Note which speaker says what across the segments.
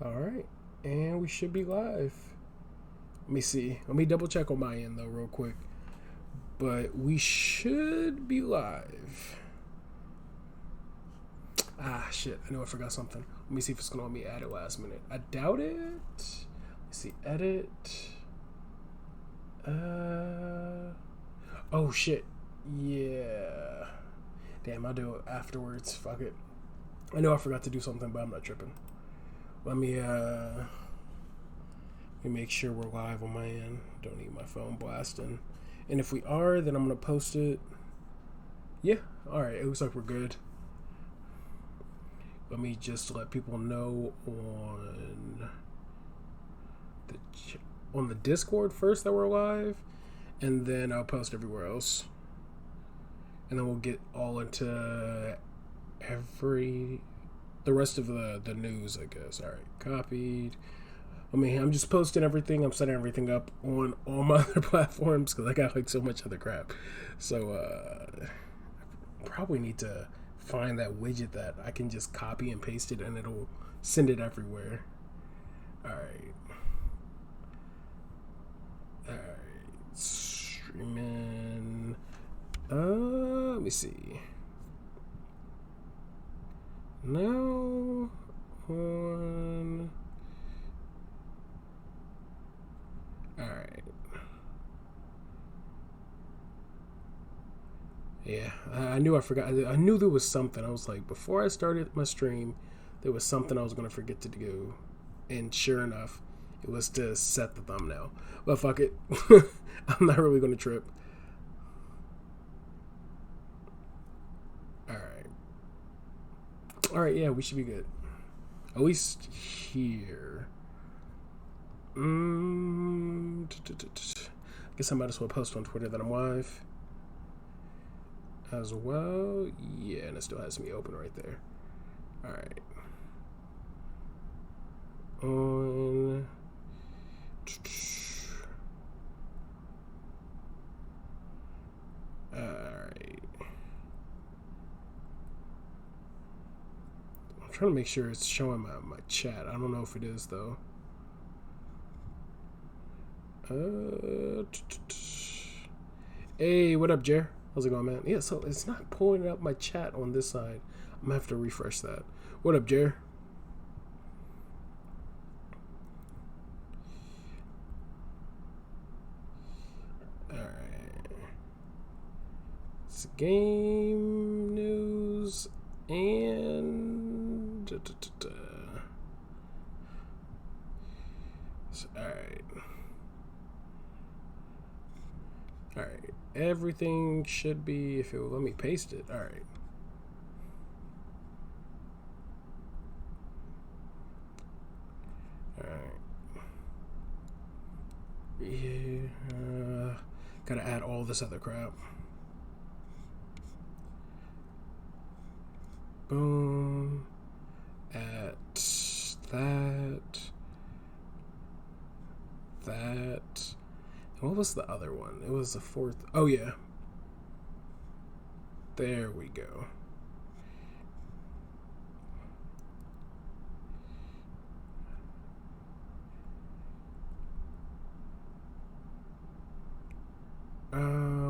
Speaker 1: All right, and we should be live. Let me see. Let me double check on my end though, real quick. But we should be live. Ah, shit. I know I forgot something. Let me see if it's going to let me add it last minute. I doubt it. Let's see. Edit. Oh, shit. Yeah. Damn, I'll do it afterwards. Fuck it. I know I forgot to do something, but I'm not tripping. Let me make sure we're live on my end. Don't need my phone blasting. And if we are, then I'm going to post it. Yeah. All right. It looks like we're good. Let me just let people know on the Discord first that we're live, and then I'll post everywhere else. And then we'll get all into the rest of the news, I guess. All right. Copied. I mean, I'm just posting everything. I'm setting everything up on all my other platforms because I got like so much other crap. So I probably need to find that widget that I can just copy and paste it and it'll send it everywhere. All right. Streaming. Let me see. Now on. Alright. Yeah, I knew I forgot. I knew there was something. I was like, before I started my stream, there was something I was going to forget to do. And sure enough, it was to set the thumbnail. But fuck it. I'm not really going to trip. Alright. Alright, yeah, we should be good. At least here. I guess I might as well post on Twitter that I'm live as well. Yeah, and it still has me open right there. All right. On. All right. I'm trying to make sure it's showing my chat. I don't know if it is though. Hey, what up, Jer? How's it going, man? Yeah, so it's not pulling up my chat on this side. I'm gonna have to refresh that. What up, Jer? Alright. It's game news and alright. Alright, everything should be, if it will let me paste it. Alright. Alright. Yeah. Gotta add all this other crap. Boom. At that. That. What was the other one? It was the fourth. Oh, yeah. There we go.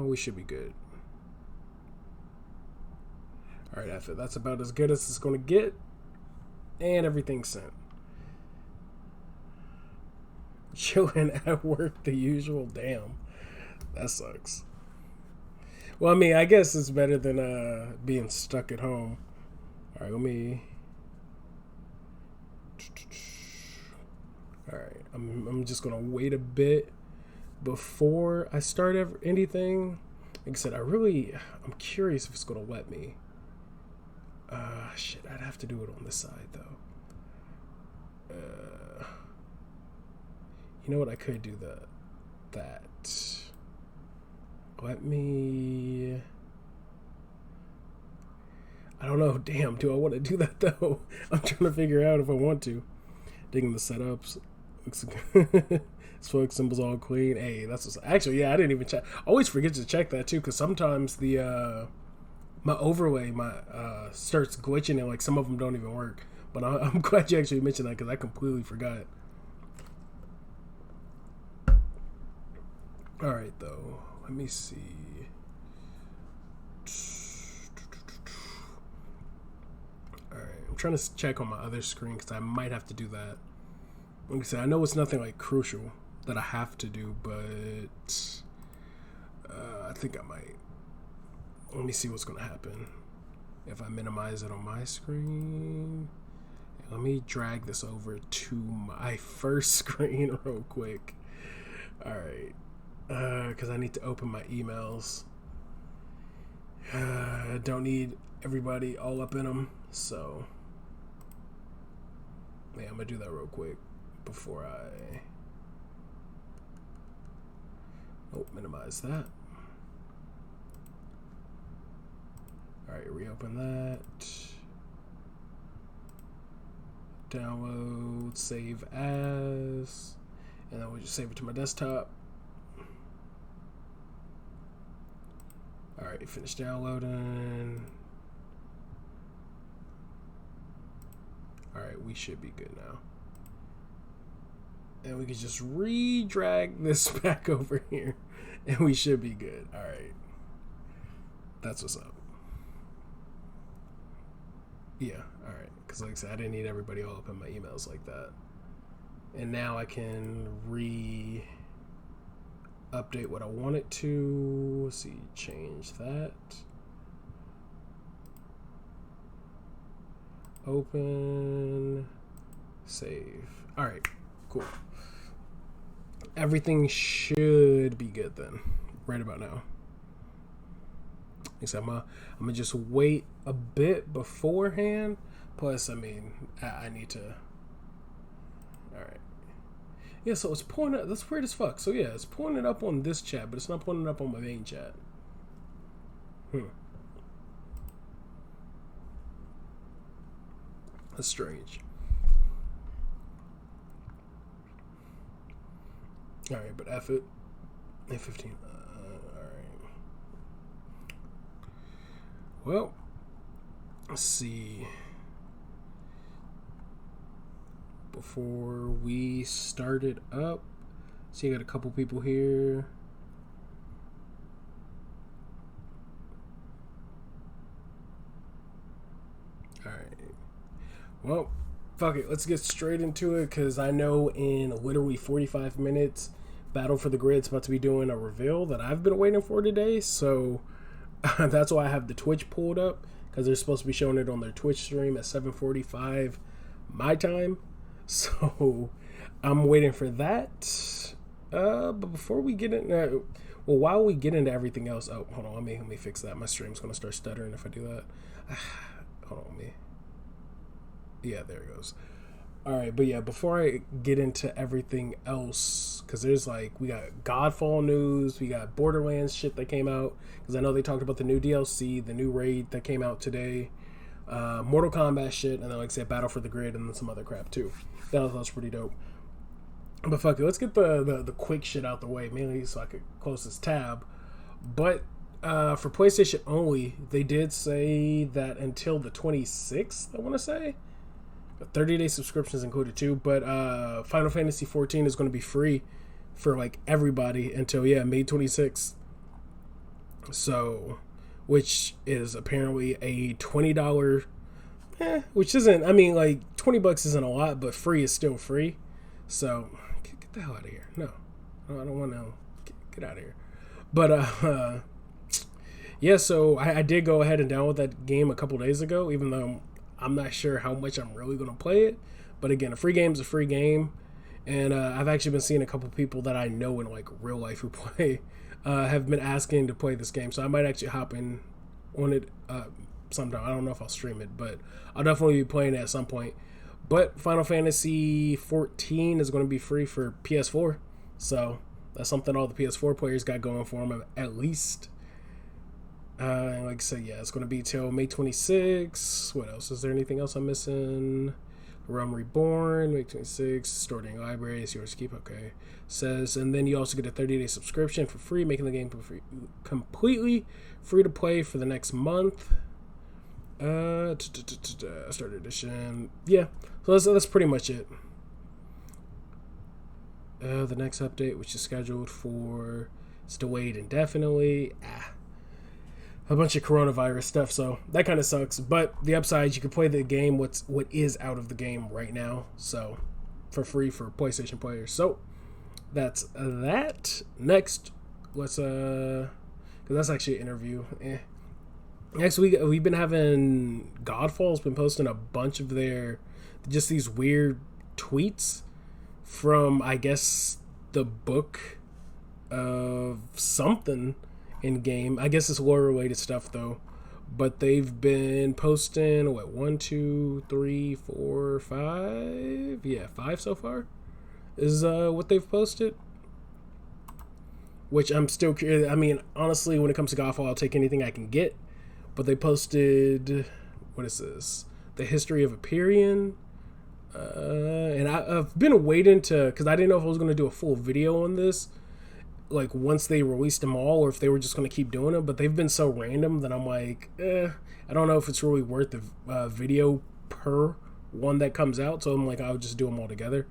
Speaker 1: We should be good. All right, after that's about as good as it's going to get. And everything's sent. Chilling at work, the usual. Damn, that sucks. Well, I mean, I guess it's better than being stuck at home. All right, let me. All right, I'm just gonna wait a bit before I start anything. Like I said, I'm curious if it's gonna let me. Shit, I'd have to do it on this side though. You know what? I could do that. Let me. I don't know. Damn, do I want to do that though? I'm trying to figure out if I want to. Digging the setups. Looks good. Select symbols all clean. Hey, that's what's actually. Yeah, I didn't even check. I always forget to check that too, because sometimes the my overlay starts glitching and like some of them don't even work. But I'm glad you actually mentioned that because I completely forgot. All right, though. Let me see. All right, I'm trying to check on my other screen because I might have to do that. Like I said, I know it's nothing like crucial that I have to do, but I think I might. Let me see what's going to happen if I minimize it on my screen. Let me drag this over to my first screen real quick. All right. Because I need to open my emails. I don't need everybody all up in them. So, yeah, I'm going to do that real quick before I... Oh, minimize that. All right, reopen that. Download, save as, and then we'll just save it to my desktop. All right, finish downloading. All right, we should be good now. And we can just re-drag this back over here, and we should be good. All right, that's what's up. Yeah, all right. Because like I said, I didn't need everybody all up in my emails like that. And now I can update what I want it to. Let's see, change that. Open, save. All right, cool. Everything should be good then, right about now. I'm gonna just wait a bit beforehand. Plus, I mean, I need to. All right. Yeah, so it's pulling up. That's weird as fuck. So yeah, it's pulling it up on this chat, but it's not pulling it up on my main chat. That's strange. All right, but F it. F15. All right. Well, let's see. Before we start it up, so you got a couple people here. All right. Well, fuck it. Let's get straight into it because I know in literally 45 minutes, Battle for the Grid's about to be doing a reveal that I've been waiting for today. So that's why I have the Twitch pulled up because they're supposed to be showing it on their Twitch stream at 7:45 my time. So I'm waiting for that. But before we get into, well, while we get into everything else, oh, hold on, let me fix that. My stream's gonna start stuttering if I do that. Hold on, yeah, there it goes. All right, but yeah, before I get into everything else, because there's like, we got Godfall news, we got Borderlands shit that came out, because I know they talked about the new DLC, the new raid that came out today, Mortal Kombat shit, and then like I said, Battle for the Grid, and then some other crap too. That was pretty dope. But fuck it, let's get the quick shit out the way, mainly so I could close this tab. But for PlayStation only, they did say that until the 26th, I want to say. 30-day subscriptions included too, but Final Fantasy 14 is going to be free for like everybody until May 26th. So, which is apparently a $20, which isn't. I mean, like $20 isn't a lot, but free is still free. So, get the hell out of here. No, I don't want to get out of here. But yeah, so I did go ahead and download that game a couple days ago, even though I'm not sure how much I'm really going to play it. But again, a free game is a free game. And I've actually been seeing a couple people that I know in like real life who play have been asking to play this game. So I might actually hop in on it sometime. I don't know if I'll stream it, but I'll definitely be playing it at some point. But Final Fantasy 14 is going to be free for PS4. So that's something all the PS4 players got going for them at least. And like I said, yeah, it's going to be till May 26th. What else? Is there anything else I'm missing? Realm Reborn, May 26th. Stored in your library. It's yours to keep. Okay. Says, and then you also get a 30-day subscription for free, making the game completely free to play for the next month. Start edition. Yeah, so that's pretty much it. The next update, which is scheduled for, it's delayed indefinitely. A bunch of coronavirus stuff, so that kind of sucks. But the upside, you can play the game, what is out of the game right now, so for free for PlayStation players. So that's that. Next, let's because that's actually an interview. Next week we've been having Godfall's been posting a bunch of their just these weird tweets from, I guess, the book of something in game. I guess it's lore related stuff though. But they've been posting 1, 2, 3, 4, 5. Yeah, 5 so far is what they've posted. Which I'm still curious. I mean, honestly, when it comes to Godfall, I'll take anything I can get. But they posted, what is this? The history of Hyperion. And I've been waiting because I didn't know if I was going to do a full video on this, like once they released them all, or if they were just going to keep doing it. But they've been so random that I'm like, I don't know if it's really worth the video per one that comes out. So I'm like, I'll just do them all together.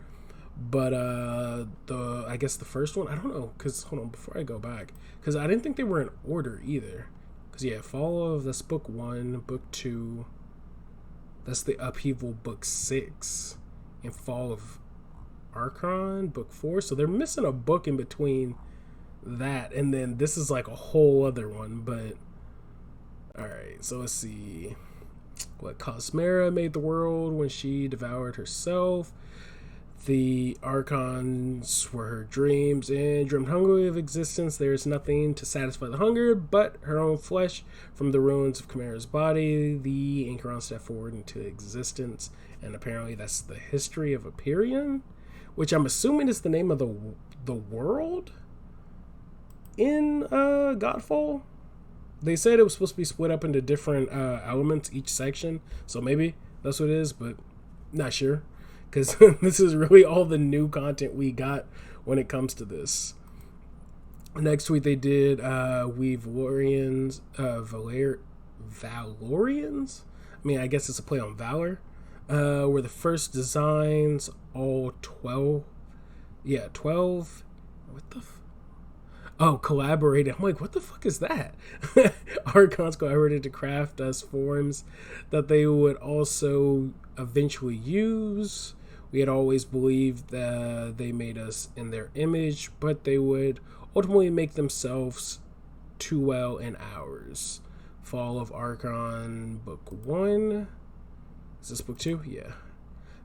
Speaker 1: But I guess the first one, I don't know, because hold on, before I go back, because I didn't think they were in order either. Because yeah, Fall of, that's book 1, book 2. That's the Upheaval, book 6, and Fall of Archon, book 4. So they're missing a book in between that, and then this is like a whole other one. But all right, so let's see. What Cosmera made the world when she devoured herself. The Archons were her dreams and dreamed hungrily of existence. There is nothing to satisfy the hunger but her own flesh. From the ruins of Chimera's body, the Anchoron stepped forward into existence. And apparently that's the history of Hyperion, which I'm assuming is the name of the world in Godfall. They said it was supposed to be split up into different elements, each section. So maybe that's what it is, but not sure. Because this is really all the new content we got when it comes to this. Next tweet they did, we Valorians, Valorians? I mean, I guess it's a play on Valor. Were the first designs, all 12. Yeah, 12. What the collaborated. I'm like, what the fuck is that? Archons collaborated to craft us forms that they would also eventually use. We had always believed that they made us in their image, but they would ultimately make themselves too well in ours. Fall of Archon, book 1. Is this book 2? Yeah.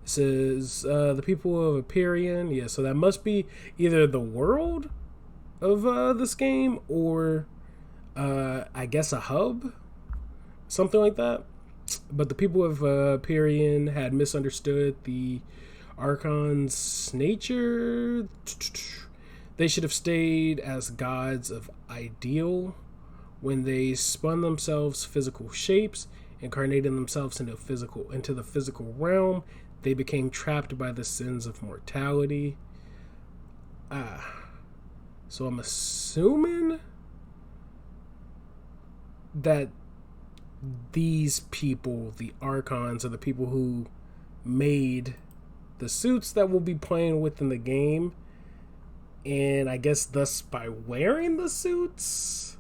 Speaker 1: This is the people of Hyperion. Yeah, so that must be either the world of this game or I guess a hub, something like that. But the people of Hyperion had misunderstood the Archon's nature. They should have stayed as gods of ideal. When they spun themselves physical shapes, incarnated themselves into the physical realm, they became trapped by the sins of mortality. So I'm assuming that these people, the Archons, are the people who made the suits that we'll be playing with in the game. And I guess thus by wearing the suits,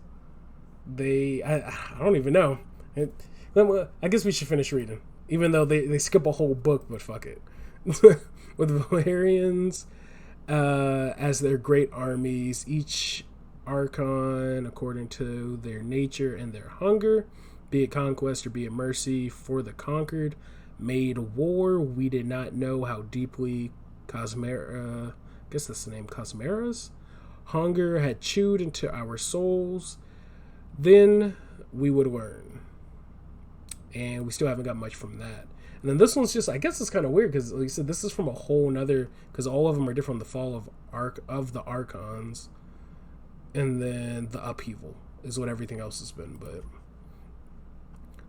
Speaker 1: I don't even know. I guess we should finish reading. Even though they skip a whole book, but fuck it. With Valerians as their great armies, each Archon according to their nature and their hunger, be it conquest or be it mercy for the conquered, made war. We did not know how deeply Cosmera, I guess that's the name, Cosmera's hunger had chewed into our souls. Then we would learn. And we still haven't got much from that. And then this one's just, I guess it's kind of weird because, like I said, this is from a whole nother, because all of them are different. The fall of the Archons, and then the upheaval is what everything else has been. But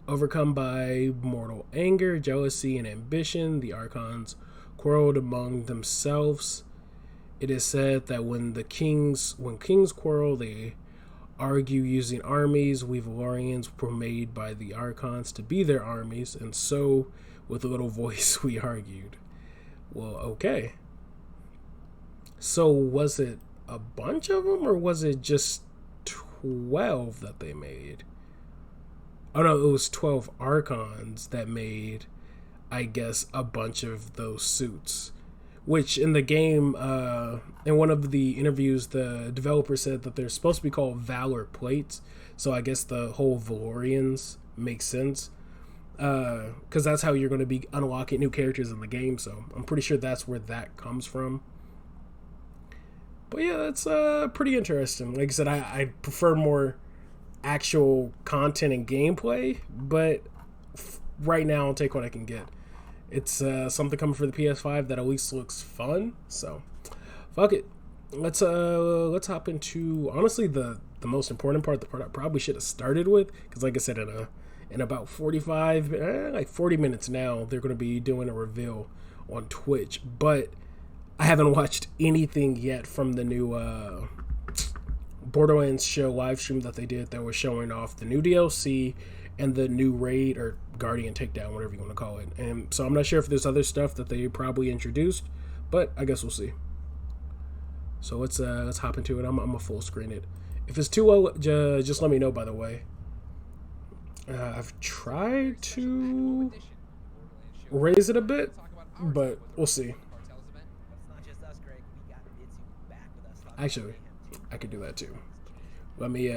Speaker 1: overcome by mortal anger, jealousy, and ambition, the Archons quarreled among themselves. It is said that when kings quarrel, they argue using armies. We Valorians were made by the Archons to be their armies, and so, with a little voice, we argued. Well, okay. So, was it a bunch of them, or was it just 12 that they made? Oh no, it was 12 Archons that made, I guess, a bunch of those suits. Which in the game, in one of the interviews, the developer said that they're supposed to be called Valor Plates. So I guess the whole Valorians makes sense. Because that's how you're going to be unlocking new characters in the game. So I'm pretty sure that's where that comes from. But yeah, that's pretty interesting. Like I said, I prefer more actual content and gameplay. But right now, I'll take what I can get. It's something coming for the PS5 that at least looks fun. So, fuck it. Let's hop into honestly the most important part. The part I probably should have started with, because like I said, in about 40 minutes now, they're going to be doing a reveal on Twitch. But I haven't watched anything yet from the new Borderlands show live stream that they did that was showing off the new DLC and the new raid or Guardian takedown, whatever you want to call it. And so I'm not sure if there's other stuff that they probably introduced, but I guess we'll see. So let's hop into it. I'm gonna full screen it. If it's too low, just let me know. By the way, I've tried to raise it a bit, but we'll see. Actually, I could do that too. Let me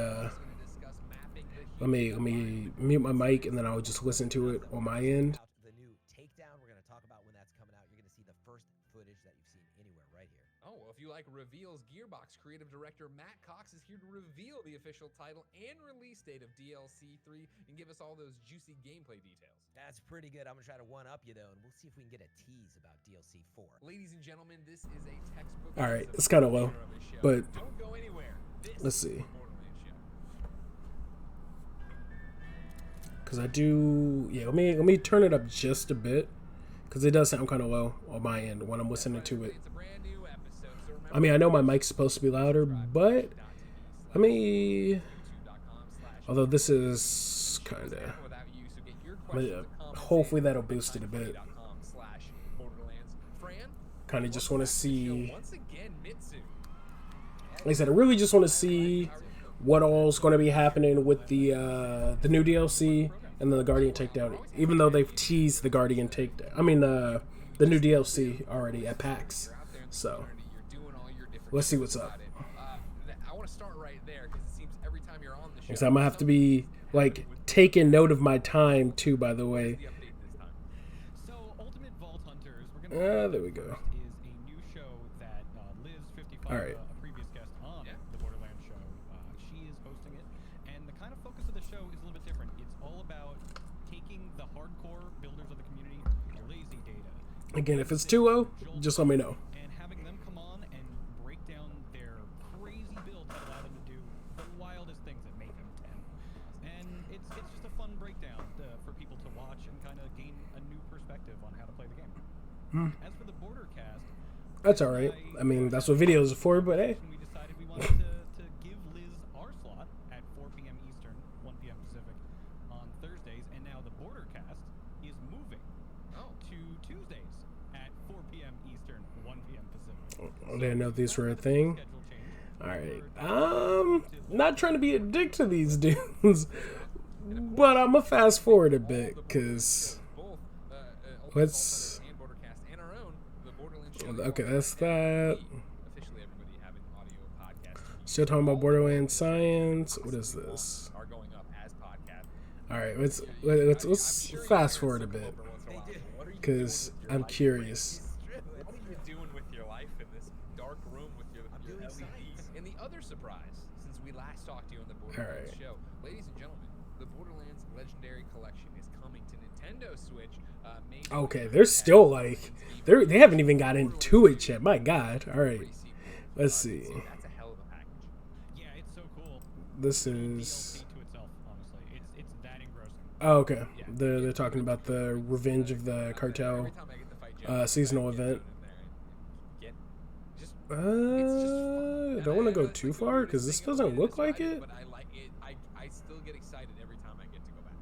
Speaker 1: mute my mic, and then I'll just listen to it on my end.
Speaker 2: The new takedown, we're going to talk about when that's coming out. You're going to see the first footage that you've seen anywhere right here.
Speaker 3: Oh, well, if you like reveals, Gearbox creative director Matt Cox is here to reveal the official title and release date of DLC 3 and give us all those juicy gameplay details.
Speaker 2: That's pretty good. I'm going to try to one-up you, though, and we'll see if we can get a tease about DLC 4.
Speaker 3: Ladies and gentlemen, this is a textbook.
Speaker 1: All right, it's kind of low, but
Speaker 3: don't go anywhere.
Speaker 1: Let's see. Because I do, yeah, let me turn it up just a bit, because it does sound kind of low on my end when I'm listening to it. I mean, I know my mic's supposed to be louder, but let me, although this is kind of, hopefully that'll boost it a bit. Kind of just want to see, like I said, I really just want to see what all's going to be happening with the new DLC and the Guardian takedown. Even though they've teased the Guardian takedown, I mean the new DLC already at PAX. So let's see what's up.
Speaker 3: I want to start right there because it seems every time you're on the show,
Speaker 1: because I'm gonna have to be like taking note of my time too. By the way.
Speaker 4: So Ultimate Vault Hunters, we're gonna
Speaker 1: There we go.
Speaker 4: is a new show that Liz 55,
Speaker 1: All right.
Speaker 4: a previous guest on the Borderlands show, she is hosting it, and the kind of focus of the show is a little bit different. It's all about taking the hardcore builders of the community, the lazy data.
Speaker 1: Again, if it's too low, just let me know.
Speaker 4: And having them come on and break down their crazy builds that allow them to do the wildest things that make them 10. And it's just a fun breakdown for people to watch and kind of gain a new perspective on how to play the game. As for the border cast,
Speaker 1: That's all right. I mean, that's what videos are for. But hey,
Speaker 4: we decided we wanted to give Liz our slot at 4 p.m. Eastern, 1 p.m. Pacific on Thursdays, and now the border cast is moving to Tuesdays at 4 p.m. Eastern, 1 p.m. Pacific.
Speaker 1: I didn't know these were a thing. All right. Not trying to be a dick to these dudes, but I'm gonna fast forward a bit because let's. Okay, that's that. Still talking about Borderlands science. What is this? All right, let's fast forward a bit because I'm curious.
Speaker 3: What are you doing with your life in this dark room with your LEDs? And the other surprise, since we last talked to you on the Borderlands show, ladies and gentlemen, the Borderlands Legendary Collection is coming to Nintendo Switch.
Speaker 1: Okay, they're still like they haven't even got into it yet. My God! All right, let's see.
Speaker 3: That's a hell of a package.
Speaker 4: Yeah, it's so cool.
Speaker 1: This is.
Speaker 4: To itself, honestly, it's that engrossing.
Speaker 1: Oh, okay. They're talking about the Revenge of the Cartel seasonal event. Don't want to go too far because this doesn't look like it.
Speaker 3: But I like it. I still get excited every time I get to go back.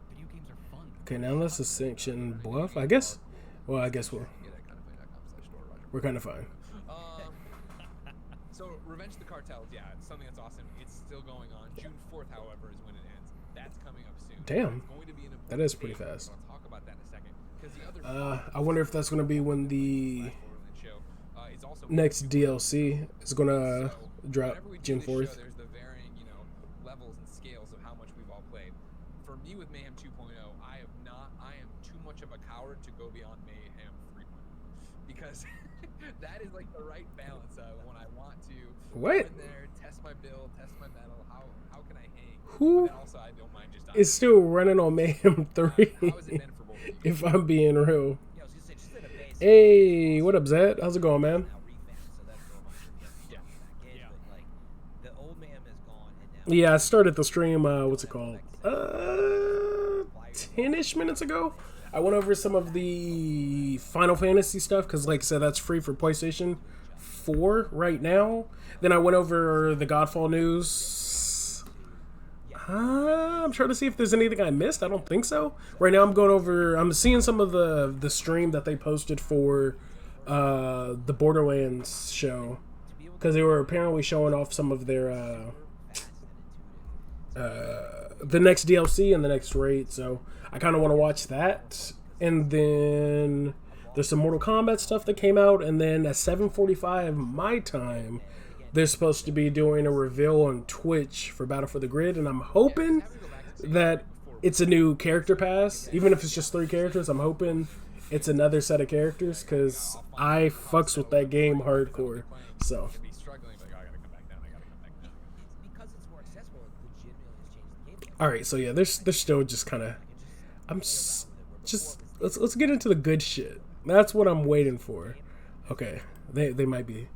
Speaker 4: Video games are fun.
Speaker 1: Okay, now let's ascension bluff. I guess. Well, I guess we're kind of fine.
Speaker 3: So Revenge of the Cartels, yeah, it's something that's awesome. It's still going on. June 4th, however, is when it ends. That's coming up soon.
Speaker 1: Damn,
Speaker 3: It's going to be an
Speaker 1: that
Speaker 3: important
Speaker 1: is pretty
Speaker 3: date.
Speaker 1: fast.
Speaker 3: I'll talk about that in a second. 'Cause the other
Speaker 1: I wonder if that's gonna be when the
Speaker 3: Borderlands show is also
Speaker 1: next DLC is gonna
Speaker 3: So,
Speaker 1: drop
Speaker 3: whenever we do
Speaker 1: June
Speaker 3: this show,
Speaker 1: 4th.
Speaker 3: there's the varying, levels and scales of how much we've all played. For me with Mayhem 2.0, I am too much of a coward to go beyond Mayhem 3.0 because that is like the right balance of when I want to
Speaker 1: What?
Speaker 3: go in there, test my build, test my metal, how can I hang?
Speaker 1: Who
Speaker 3: But then also I don't mind just
Speaker 1: is still running on Mayhem 3?
Speaker 3: how is it meant for both of you?
Speaker 1: If I'm being real.
Speaker 2: Yeah, I was gonna say, just at a base.
Speaker 1: Hey, what up, Zed? How's it going, man?
Speaker 2: Now revamped, so that's normal.
Speaker 3: Yeah.
Speaker 2: Back in,
Speaker 4: Yeah.
Speaker 2: but like the old man is gone, and now
Speaker 1: Yeah, I started the stream. What's it called? 10ish minutes ago. I went over some of the Final Fantasy stuff because, like I said, that's free for PlayStation 4 right now. Then I went over the Godfall news. I'm trying to see if there's anything I missed. I don't think so. Right now, I'm seeing some of the stream that they posted for the Borderlands show because they were apparently showing off some of their the next DLC and the next raid, so I kind of want to watch that. And then there's some Mortal Kombat stuff that came out, and then at 7:45 my time, they're supposed to be doing a reveal on Twitch for Battle for the Grid, and I'm hoping that it's a new character pass, even if it's just 3 characters. I'm hoping it's another set of characters because I fucks with that game hardcore. So.
Speaker 3: Be struggling, like, I gotta come back down.
Speaker 2: because it's more accessible, it legitimately has changed the game.
Speaker 1: All right, so yeah, they're still just kind of. Let's get into the good shit. That's what I'm waiting for. Okay, they might be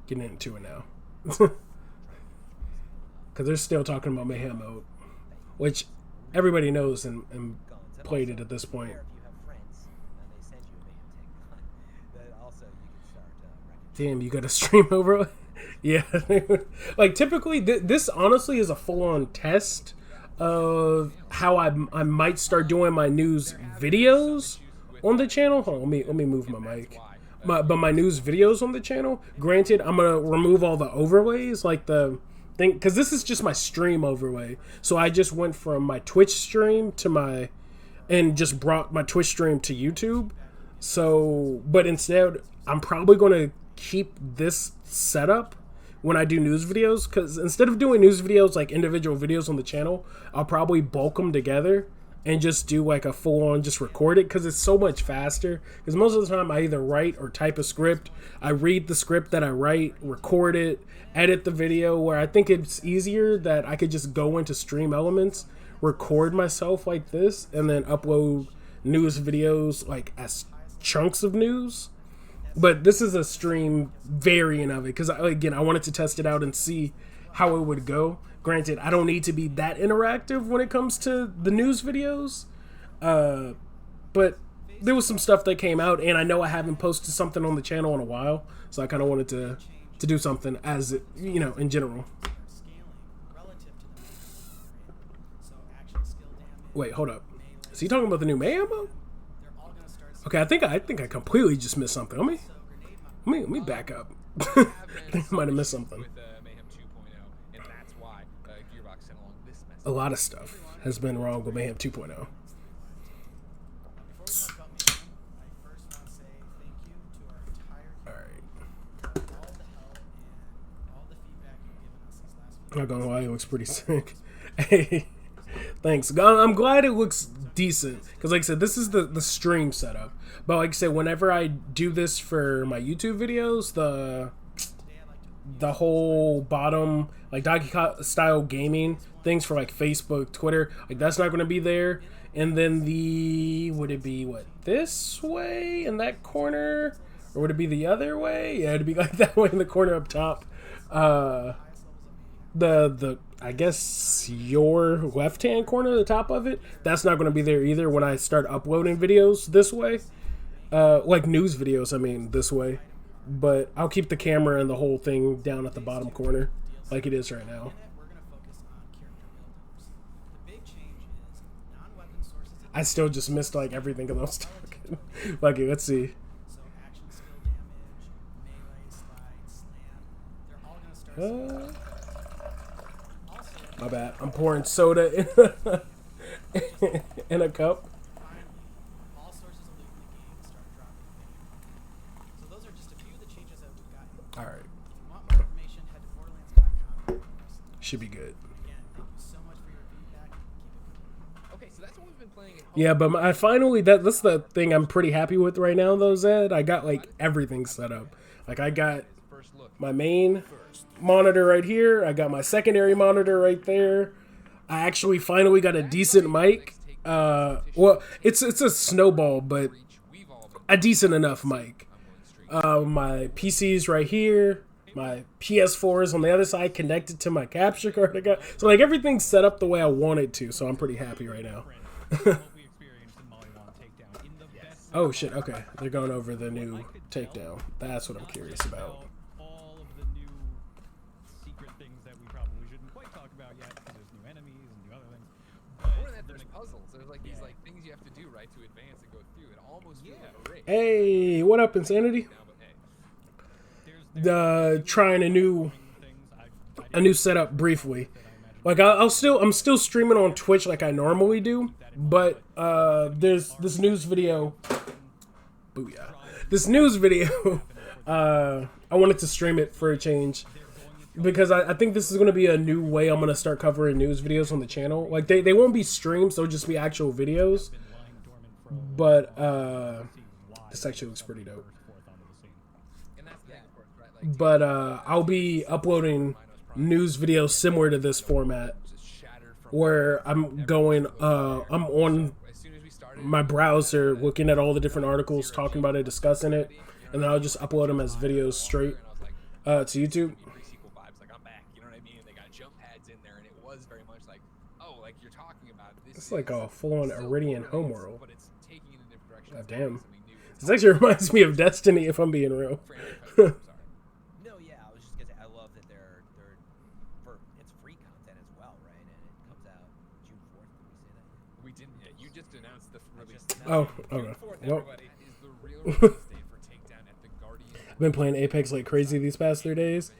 Speaker 1: getting into it now, because they're still talking about Mayhem mode, which everybody knows and played it at this point.
Speaker 2: If you have friends and they send you a Mayhem tank gun, then also you can start
Speaker 1: Damn, you got a stream over? Yeah, like typically this honestly is a full-on test of how I might start doing my news videos on the channel. Hold on, let me move my mic. But my news videos on the channel. Granted, I'm gonna remove all the overlays, like the thing, because this is just my stream overlay. So I just went from my Twitch stream to and just brought my Twitch stream to YouTube. So, but instead, I'm probably gonna keep this setup when I do news videos, because instead of doing news videos like individual videos on the channel, I'll probably bulk them together and just do like a full-on just record it, because it's so much faster. Because most of the time I either write or type a script. I read the script that I write, record it, edit the video, where I think it's easier that I could just go into Stream Elements, record myself like this, and then upload news videos like as chunks of news. But this is a stream variant of it, because again, I wanted to test it out and see how it would go. Granted, I don't need to be that interactive when it comes to the news videos, but there was some stuff that came out, and I know I haven't posted something on the channel in a while, so I kind of wanted to do something as it, in general. Wait, hold up. Is he talking about the new Mayhem mode? Okay, I think I completely just missed something. Let me back up. I think I might have missed something.
Speaker 3: With Mayhem 2.0, and that's why Gearbox sent along this message.
Speaker 1: A lot of stuff has been wrong with Mayhem 2.0. Alright. Not gonna lie, it looks pretty sick. Hey, thanks. I'm glad it looks decent, because like I said, this is the stream setup. But like I said, whenever I do this for my YouTube videos, the whole bottom, like Donkey Kong style gaming things for like Facebook, Twitter, like that's not going to be there. And then would it be this way in that corner, or would it be the other way? Yeah, it'd be like that way in the corner up top. I guess your left-hand corner, the top of it, that's not going to be there either when I start uploading videos this way. Like news videos, this way. but I'll keep the camera and the whole thing down at the bottom corner like it is right now. I still just missed like everything because I was talking. Okay, let's see. My bad. I'm pouring soda in a cup. All right. Should be good.
Speaker 3: Okay, so that's what we've been playing.
Speaker 1: Yeah, but I finally that's the thing I'm pretty happy with right now though, Zed. I got like everything set up. Like I got my main monitor right here. I got my secondary monitor right there. I actually finally got a decent mic. Well, it's a snowball, but a decent enough mic. My PC's right here. My PS4 is on the other side, connected to my capture card I got. So like everything's set up the way I want it to. So I'm pretty happy right now. Oh shit! Okay, they're going over the new takedown. That's what I'm curious about.
Speaker 4: All of the new secret things that we probably shouldn't quite talk about yet because there's new enemies and new other things.
Speaker 3: More than that, there's puzzles. There's like these like things you have to do right to advance and go through. It almost feels like a race.
Speaker 1: Hey, what up, Insanity? Trying a new setup briefly. Like I'm still streaming on Twitch like I normally do, but there's this news video. Booyah! This news video. I wanted to stream it for a change because I think this is going to be a new way I'm going to start covering news videos on the channel. Like they won't be streams; they'll just be actual videos. But this actually looks pretty dope. But I'll be uploading news videos similar to this format, where I'm going. I'm on my browser looking at all the different articles, talking about it, discussing it, and then I'll just upload them as videos straight to YouTube. It's like a full-on Iridian homeworld. God damn. This actually reminds me of Destiny, if I'm being real.
Speaker 2: No, yeah, I was just gonna say I love that they're it's free content as well, right? And it comes out June 4th. Did we say that?
Speaker 3: We didn't yet. You just announced the release.
Speaker 1: Oh, okay.
Speaker 3: June 4th,
Speaker 1: Well,
Speaker 3: everybody, is the real release date for Takedown at the Guardian.
Speaker 1: I've been playing Apex like crazy these past 3 days.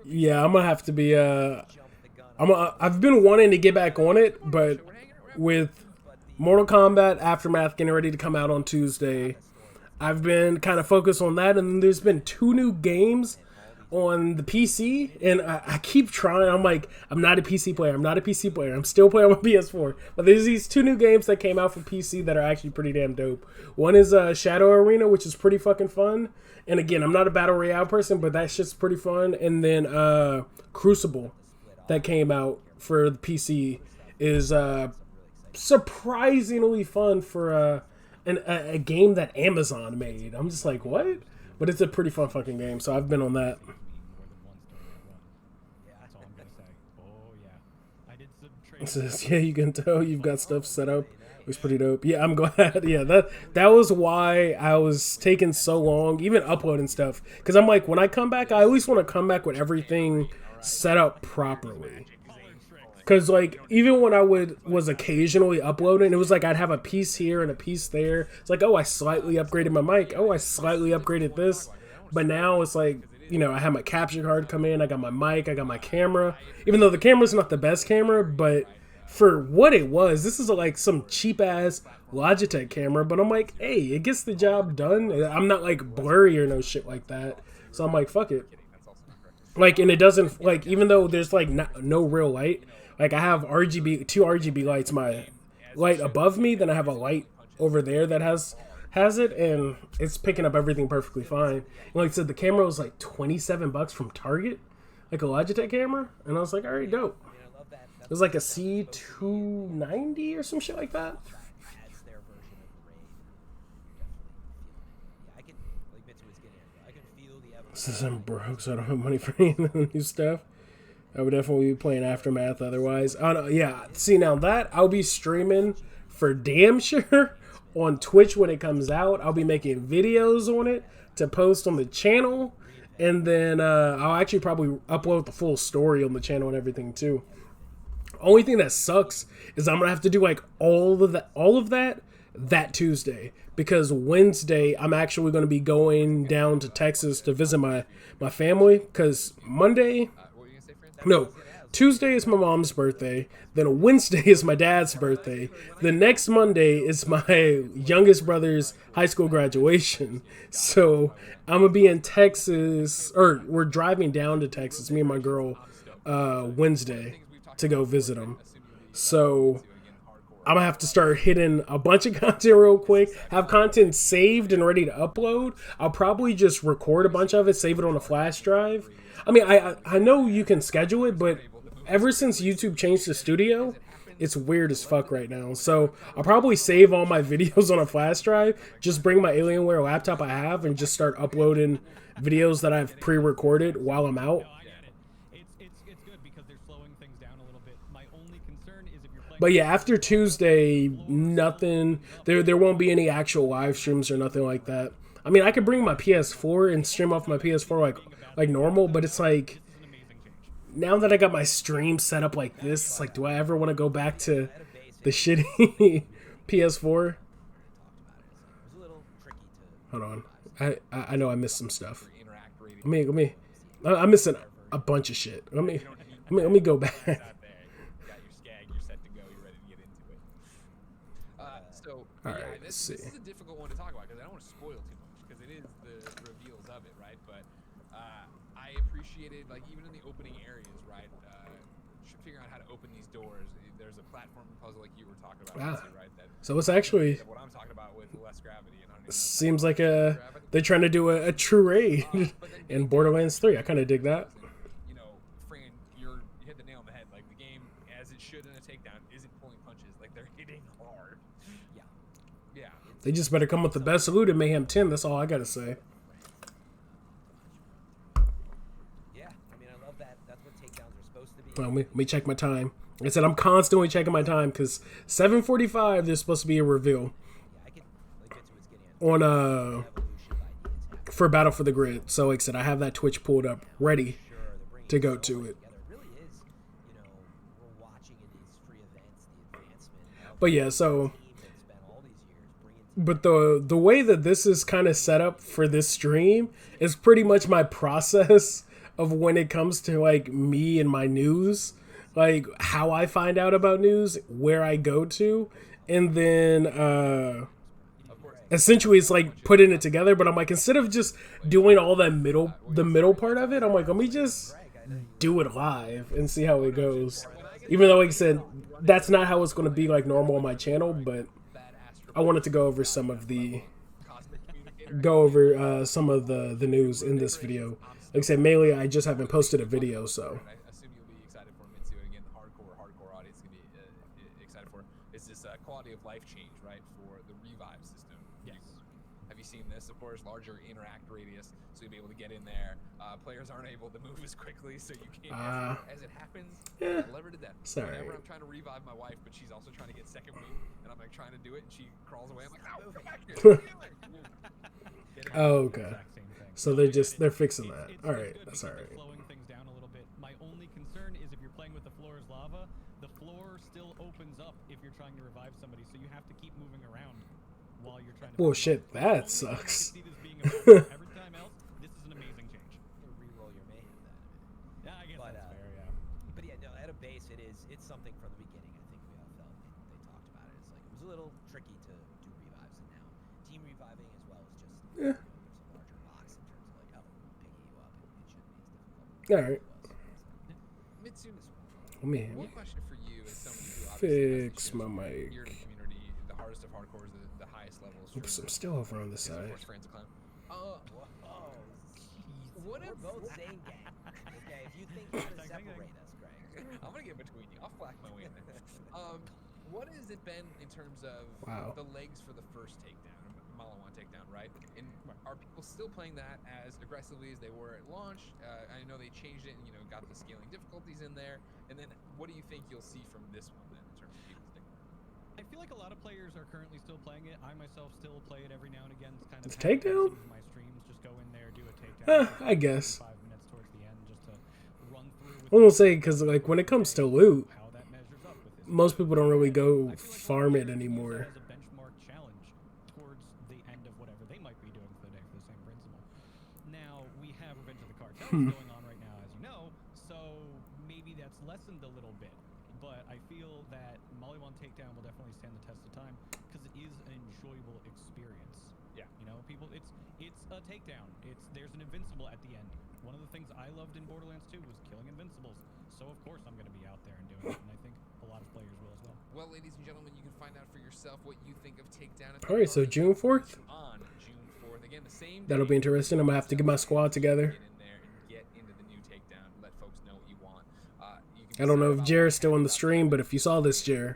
Speaker 1: Yeah, I'm gonna have to be. I've been wanting to get back on it, but with Mortal Kombat Aftermath getting ready to come out on Tuesday, I've been kind of focused on that, and there's been 2 new games on the PC, and I keep trying. I'm like, I'm not a PC player. I'm still playing on my PS4. But there's these 2 new games that came out for PC that are actually pretty damn dope. One is Shadow Arena, which is pretty fucking fun. And again, I'm not a Battle Royale person, but that shit's pretty fun. And then Crucible that came out for the PC is surprisingly fun for a game that Amazon made. I'm just like, what? But it's a pretty fun fucking game, so I've been on that. It says, yeah, you can tell you've got stuff set up. It was pretty dope. Yeah, I'm glad. Yeah, that was why I was taking so long, even uploading stuff. Because I'm like, when I come back, I at least want to come back with everything set up properly. Because, like, even when I was occasionally uploading, it was like I'd have a piece here and a piece there. It's like, oh, I slightly upgraded my mic. Oh, I slightly upgraded this. But now it's like, you know, I have my capture card come in. I got my mic. I got my camera. Even though the camera's not the best camera, but for what it was, this is like some cheap-ass Logitech camera. But I'm like, hey, it gets the job done. I'm not, like, blurry or no shit like that. So I'm like, fuck it. Like, and it doesn't, like, even though there's, like, no real light, like, I have two RGB lights, my light above me, then I have a light over there that has it, and it's picking up everything perfectly fine. And like I said, the camera was like $27 from Target, like a Logitech camera, and I was like, all right, dope. It was like a C290 or some shit like that. Since I'm broke, so I don't have money for any of the new stuff. I would definitely be playing Aftermath otherwise. Oh, no, yeah, see, now that I'll be streaming for damn sure on Twitch when it comes out. I'll be making videos on it to post on the channel. And then I'll actually probably upload the full story on the channel and everything too. Only thing that sucks is I'm gonna have to do like all of that Tuesday, because Wednesday I'm actually gonna be going down to Texas to visit my family. Because Monday, no, Tuesday is my mom's birthday. Then Wednesday is my dad's birthday. The next Monday is my youngest brother's high school graduation. So I'm gonna be in Texas, or we're driving down to Texas, me and my girl, Wednesday to go visit him. So I'm gonna have to start hitting a bunch of content real quick. Have content saved and ready to upload. I'll probably just record a bunch of it, save it on a flash drive. I mean, I know you can schedule it, but ever since YouTube changed the studio, it's weird as fuck right now. So I'll probably save all my videos on a flash drive, just bring my Alienware laptop I have, and just start uploading videos that I've pre-recorded while I'm out. But yeah, after Tuesday, nothing. There won't be any actual live streams or nothing like that. I mean, I could bring my PS4 and stream off my PS4 like normal, but it's like, now that I got my stream set up like this, it's like, do I ever want to go back to the shitty PS4? Hold on, I know I missed some stuff. I'm missing a bunch of shit. Let me go back.
Speaker 3: All
Speaker 1: right, let's see.
Speaker 3: This is a difficult one to talk about because I don't want to spoil too much, because it is the reveals of it, right? But I appreciated, like, even in the opening areas, right? Figuring out how to open these doors. There's a platform puzzle like you were talking about, right?
Speaker 1: So it's actually
Speaker 3: what I'm talking about with less gravity.
Speaker 1: Seems like they're trying to do a true raid in Borderlands 3. I kind of dig that.
Speaker 3: You know, Fran, you hit the nail on the head. Like, the game, as it should in a takedown, isn't pulling punches. Like, they're hitting hard. Yeah.
Speaker 1: They just better come with the best loot in Mayhem 10. That's all I gotta say.
Speaker 2: Yeah, I mean, I love that. That's what takedowns are supposed to be.
Speaker 1: Well, let me check my time. Like I said, I'm constantly checking my time because 7:45 there's supposed to be a reveal on for Battle for the Grid. So like I said, I have that Twitch pulled up ready to go to it. But yeah, so. But the way that this is kind of set up for this stream is pretty much my process of when it comes to like me and my news, like how I find out about news, where I go to, and then essentially it's like putting it together. But I'm like, instead of just doing all that the middle part of it, I'm like, let me just do it live and see how it goes. Even though, like I said, that's not how it's going to be like normal on my channel, but I wanted to go over some of the news in this video. Like I said, mainly I just haven't posted a video, so.
Speaker 3: I assume you'll be excited for Mitsu. Again, the hardcore audience is going to be excited for is this quality of life change, right, for the revive system. Yes. Have you seen this? Of course, larger interact radius, so you'll be able to get in there. Players aren't able to move as quickly, so you can't. As it happens, I never did that.
Speaker 1: Sorry.
Speaker 3: Whenever I'm trying to revive my wife, but she's also trying to get second wind, and I'm like trying to do it, and she crawls away. I'm like, oh, come back here.
Speaker 1: Oh, okay. So they're fixing that. All right, that's all right.
Speaker 4: Slowing things down a little bit. My only concern is if you're playing with the floor is lava, the floor still opens up if you're trying to revive somebody, so you have to keep moving around while you're trying to.
Speaker 1: Bullshit, that sucks.
Speaker 4: Every time else, this is an amazing change.
Speaker 2: Reroll your mayhem then.
Speaker 4: Yeah, I guess that's fair. Yeah.
Speaker 2: But yeah, no, at a base, it's something from the beginning. I think we all felt they talked about it. It's like it was a little tricky to do revives, and now team reviving as well is just there's a larger box in terms of like picking you up. It shouldn't be as difficult.
Speaker 1: All right.
Speaker 3: Mitsu,
Speaker 1: One
Speaker 3: question for you is somebody who obviously
Speaker 1: fix my mic.
Speaker 3: here in the community, the hardest of hardcore is the highest levels.
Speaker 1: Oops, I'm still over on this side.
Speaker 2: We're both same gang. Okay, if you think you can separate us, Greg.
Speaker 3: I'm gonna get between you. I'll flack my way in there. What has it been in terms of the legs for the first takedown, Malawan takedown, right? And are people still playing that as aggressively as they were at launch? I know they changed it and got the scaling difficulties in there. And then what do you think you'll see from this one then in terms of people's takedown?
Speaker 4: I feel like a lot of players are currently still playing it. I myself still play it every now and again. It's kind of
Speaker 1: It's takedown?
Speaker 4: my streams. Just go in there, do a takedown.
Speaker 1: I guess.
Speaker 4: 5 minutes towards the end, just to run through.
Speaker 1: I won't say because like when it comes to loot,
Speaker 4: how that measures up with this.
Speaker 1: most people don't really go
Speaker 4: I feel like
Speaker 1: farm it
Speaker 4: players use
Speaker 1: anymore.
Speaker 4: that as a benchmark challenge towards the end of whatever they might be doing for the day for the same principle. Now we have Revenge of the Cartels going on right now, as you know, so maybe that's lessened a little bit. But I feel that Molly 1 Takedown will definitely stand the test of time because it is an enjoyable experience.
Speaker 3: Yeah.
Speaker 4: You know, people, it's a takedown. There's an invincible at the end. One of the things I loved in Borderlands 2 was killing invincibles. So of course I'm going to be out there and doing it, and I think a lot of players will as well.
Speaker 3: Well, ladies and gentlemen, you can find out for yourself what you think of Takedown.
Speaker 1: All right, so June 4th.
Speaker 3: On June 4th, again, the same.
Speaker 1: That'll be interesting. I'm gonna have to get my squad together.
Speaker 3: Get in there and get into the new Takedown. Let folks know what you want.
Speaker 1: I don't know if Jared's still on the stream, but if you saw this, Jared,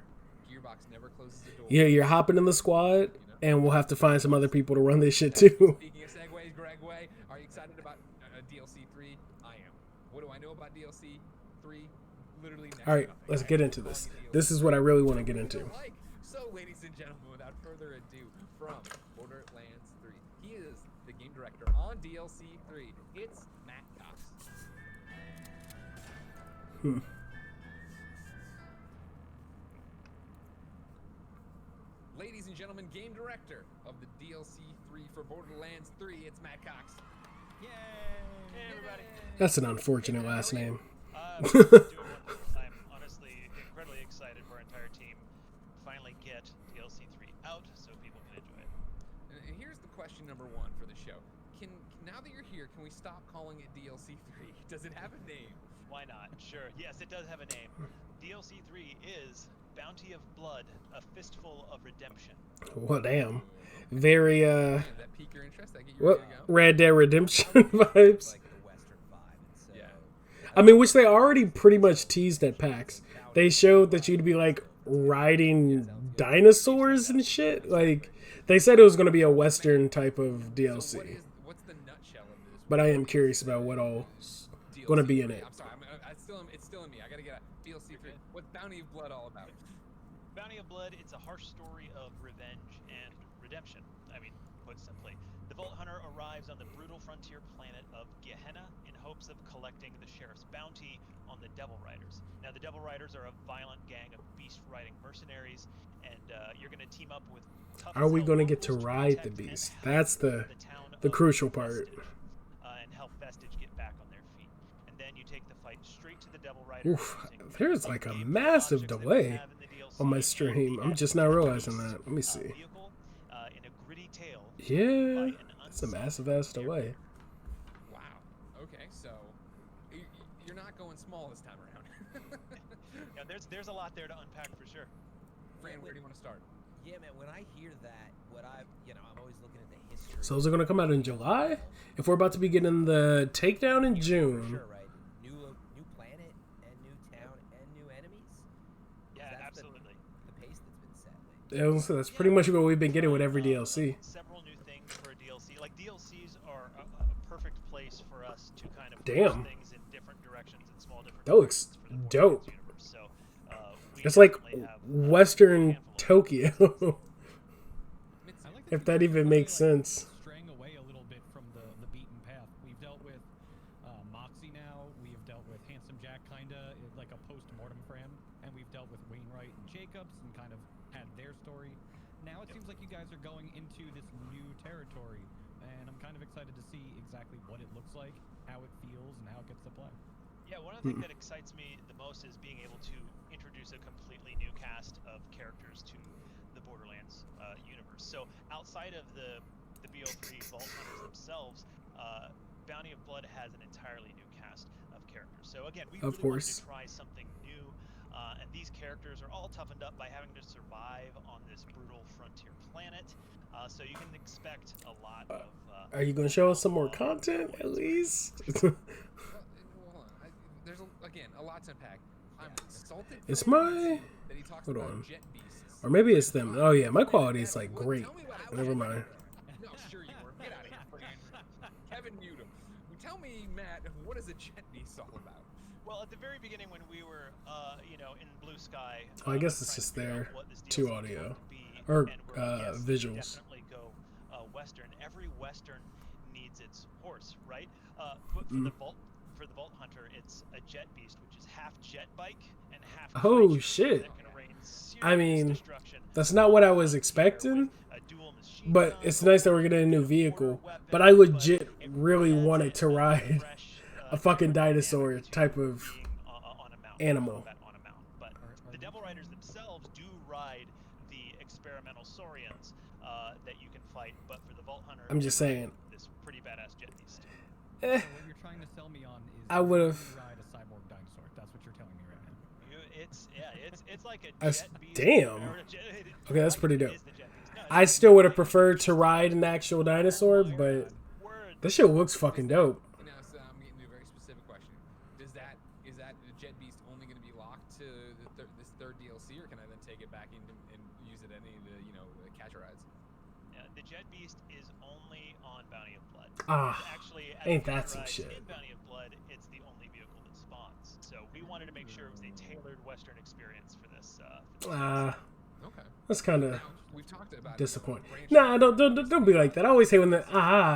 Speaker 3: Gearbox never closes the door.
Speaker 1: yeah, you're hopping in the squad, and we'll have to find some other people to run this shit too.
Speaker 3: Speaking of segues, Greg Way, are you excited about DLC 3? I am. What do I know about DLC 3? Literally next
Speaker 1: All right,
Speaker 3: nothing.
Speaker 1: let's get into this. This is what I really want to get into.
Speaker 3: So, ladies and gentlemen, without further ado, from Borderlands 3, he is the game director on DLC 3. It's Matt Cox. Ladies and gentlemen, game director of the DLC 3 for Borderlands 3, it's Matt Cox.
Speaker 4: Yay!
Speaker 5: Hey everybody.
Speaker 1: That's an unfortunate last name.
Speaker 5: Doing wonderful. I'm honestly incredibly excited for our entire team to finally get DLC 3 out so people can enjoy it.
Speaker 3: And here's the question number one for the show. Now that you're here, can we stop calling it DLC 3? Does it have a name?
Speaker 5: Why not? Sure. Yes, it does have a name. DLC 3 is Bounty of Blood, a Fistful of Redemption.
Speaker 1: Well, damn. Very
Speaker 3: Yeah, that pique your interest? That get you
Speaker 1: what
Speaker 3: ready to go?
Speaker 1: Red Dead Redemption vibes.
Speaker 2: Like the Western vibe. And so,
Speaker 3: Yeah.
Speaker 1: I mean, which they already pretty much teased at PAX. They showed that you'd be like riding dinosaurs and shit. Like they said it was going to be a Western type of
Speaker 3: So
Speaker 1: DLC.
Speaker 3: what's the nutshell of this?
Speaker 1: But I am curious about what all's
Speaker 3: DLC
Speaker 1: going to be in it.
Speaker 3: I'm sorry, it's still in me. I gotta get a DLC 3. What's Bounty of Blood all about?
Speaker 5: Bounty of Blood, it's a harsh story of revenge and redemption. I mean, put simply. The Vault Hunter arrives on the brutal frontier planet of Gehenna in hopes of collecting the sheriff's bounty on the Devil Riders. Now, the Devil Riders are a violent gang of beast-riding mercenaries, and you're going to team up with tough
Speaker 1: Are we
Speaker 5: as hell
Speaker 1: going to get to
Speaker 5: locals
Speaker 1: ride the
Speaker 5: protect and
Speaker 1: beast?
Speaker 5: help
Speaker 1: That's the
Speaker 5: town
Speaker 1: the
Speaker 5: of
Speaker 1: crucial part.
Speaker 5: Vestige, and help Vestige get back on their feet. And then you take the fight straight to the Devil Riders.
Speaker 1: Oof,
Speaker 5: using
Speaker 1: there's like a
Speaker 5: gameplay
Speaker 1: massive
Speaker 5: logics that we
Speaker 1: delay
Speaker 5: have in the DLC
Speaker 1: on my
Speaker 5: and
Speaker 1: stream.
Speaker 5: the
Speaker 1: I'm just not realizing that. Let me see.
Speaker 5: vehicle, in a gritty tale
Speaker 1: Yeah,
Speaker 5: by an
Speaker 1: it's a
Speaker 5: unsung
Speaker 1: massive ass delay.
Speaker 3: Wow. Okay, so you're not going small this time around.
Speaker 5: Yeah, there's a lot there to unpack for sure.
Speaker 3: Fran, where do you want to start?
Speaker 2: yeah, man. When I hear that, I'm always looking at the history.
Speaker 1: So is it going to come out in July? If we're about to be getting the takedown in
Speaker 2: For
Speaker 1: June.
Speaker 2: sure, right? New planet and new town and new enemies.
Speaker 5: Yeah,
Speaker 2: That's
Speaker 5: absolutely.
Speaker 2: The pace that's been set lately.
Speaker 1: Yeah, that's pretty much what we've been getting with every DLC.
Speaker 5: Several new things for a DLC. Like DLCs are a perfect place for us to kind of
Speaker 1: Damn.
Speaker 5: push things in different directions and small different.
Speaker 1: That looks
Speaker 5: directions for the
Speaker 1: dope.
Speaker 5: Borderlands universe. So, we
Speaker 1: It's like
Speaker 5: definitely have,
Speaker 1: Western
Speaker 5: handful of
Speaker 1: Tokyo.
Speaker 4: I like
Speaker 1: If that even makes sense.
Speaker 4: Straying away a little bit from the beaten path. We've dealt with Moxie now. We've dealt with Handsome Jack, kinda like a post-mortem for him, and we've dealt with Wainwright and Jacobs and kind of had their story. Now it seems like you guys are going into this new territory, and I'm kind of excited to see exactly what it looks like, how it feels, and how it gets to play.
Speaker 5: Yeah, one of the things that excites me the most is being able to introduce a completely new cast of characters to the Borderlands universe. So outside of the BO3 Vault Hunters themselves, Bounty of Blood has an entirely new cast of characters. So again, we
Speaker 1: Of
Speaker 5: really
Speaker 1: course.
Speaker 5: wanted to try something new, and these characters are all toughened up by having to survive on this brutal frontier planet. So you can expect a lot of.
Speaker 1: Are you going to show us some more content at least?
Speaker 3: Well, hold on. There's a lot to unpack. I'm insulted.
Speaker 1: It's
Speaker 3: Fran,
Speaker 1: my-
Speaker 3: that he talks
Speaker 1: hold
Speaker 3: about
Speaker 1: on.
Speaker 3: jet beasts.
Speaker 1: Or maybe it's them. Oh yeah, my quality is like great.
Speaker 3: Tell me what I
Speaker 1: Never
Speaker 3: was-
Speaker 1: mind.
Speaker 3: No, sure you were. Get out of here, Fran. Kevin mute him. tell me, Matt, what is a jet beast all about?
Speaker 5: Well, at the very beginning when we were, in Blue Sky.
Speaker 1: Oh, I guess it's just there to audio or visuals.
Speaker 5: Definitely go Western. Every Western needs its horse, right? But for the Vault Hunter, it's a jet beast, which is half jet bike and half.
Speaker 1: Oh shit! I mean, that's not what I was expecting. But it's nice that we're getting a new vehicle. But I legit really wanted to ride a fucking dinosaur type of animal.
Speaker 5: But the Devil Riders themselves do ride the experimental saurians that you can fight. But for the Vault Hunter,
Speaker 1: I'm just saying.
Speaker 5: This pretty badass jet beast.
Speaker 4: So what you're trying to sell me on is
Speaker 1: I would have
Speaker 4: ride a cyborg dinosaur. That's what you're telling me right now.
Speaker 5: It's like a jet beast.
Speaker 1: Damn. Okay, that's pretty dope. I still would have preferred to ride an actual dinosaur, but this shit looks fucking dope.
Speaker 3: Now, so I'm getting to a very specific question. Is that the jet beast only going to be locked to this third DLC, or can I then take it back in and use it at any of the catcher rides?
Speaker 5: The jet beast is only on Bounty of Blood. Actually,
Speaker 1: ain't that some shit?
Speaker 5: In Bounty of Blood, it's the only vehicle that spawns. So we wanted to make sure it was a tailored Western experience for this.
Speaker 3: Okay.
Speaker 1: That's kind of
Speaker 3: we've talked about
Speaker 1: disappointing. Nah, don't be like that. I always say when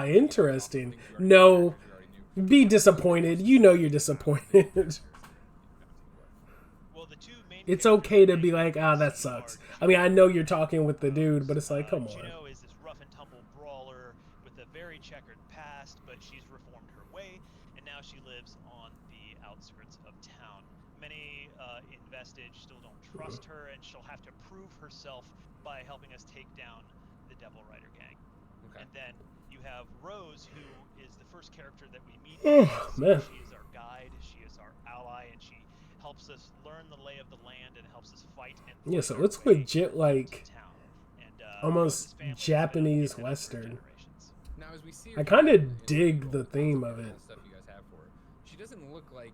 Speaker 1: interesting. No, be disappointed. You know you're disappointed.
Speaker 5: Well, the two main
Speaker 1: It's okay to be like, that sucks. I mean, I know you're talking with the dude, but it's like, come on.
Speaker 5: Juno is this rough and tumble brawler with a very checkered past, but she's reformed her way, and now she lives on the outskirts of town. Many in Vestige still don't trust her, and she'll have to prove herself by helping us take down the Devil Rider gang.
Speaker 3: Okay.
Speaker 5: And then you have Rose, who is the first character that we meet.
Speaker 1: Man.
Speaker 5: She is our guide, she is our ally, and she helps us learn the lay of the land and helps us fight. And
Speaker 1: Yeah, so it's legit like almost Japanese Western.
Speaker 3: Now, as we see
Speaker 1: I kind of dig the theme of it.
Speaker 3: Stuff you guys have for her. She doesn't look like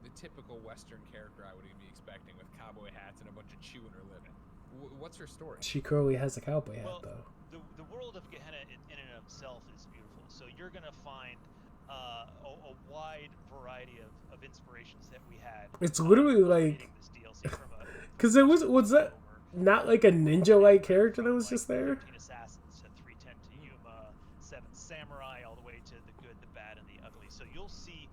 Speaker 3: the typical Western character I would be expecting, with cowboy hats and a bunch of chewing her living. What's her story?
Speaker 1: She clearly has a cowboy hat,
Speaker 5: Well,
Speaker 1: though.
Speaker 5: The world of Gehenna in and of itself is beautiful. So you're going to find a wide variety of inspirations that we had.
Speaker 1: It's literally like, because it was that not like a ninja-like character that was just there?
Speaker 5: 13 Assassins to 310 to Yuma, 7 Samurai, all the way to the good, the bad, and the ugly. So you'll see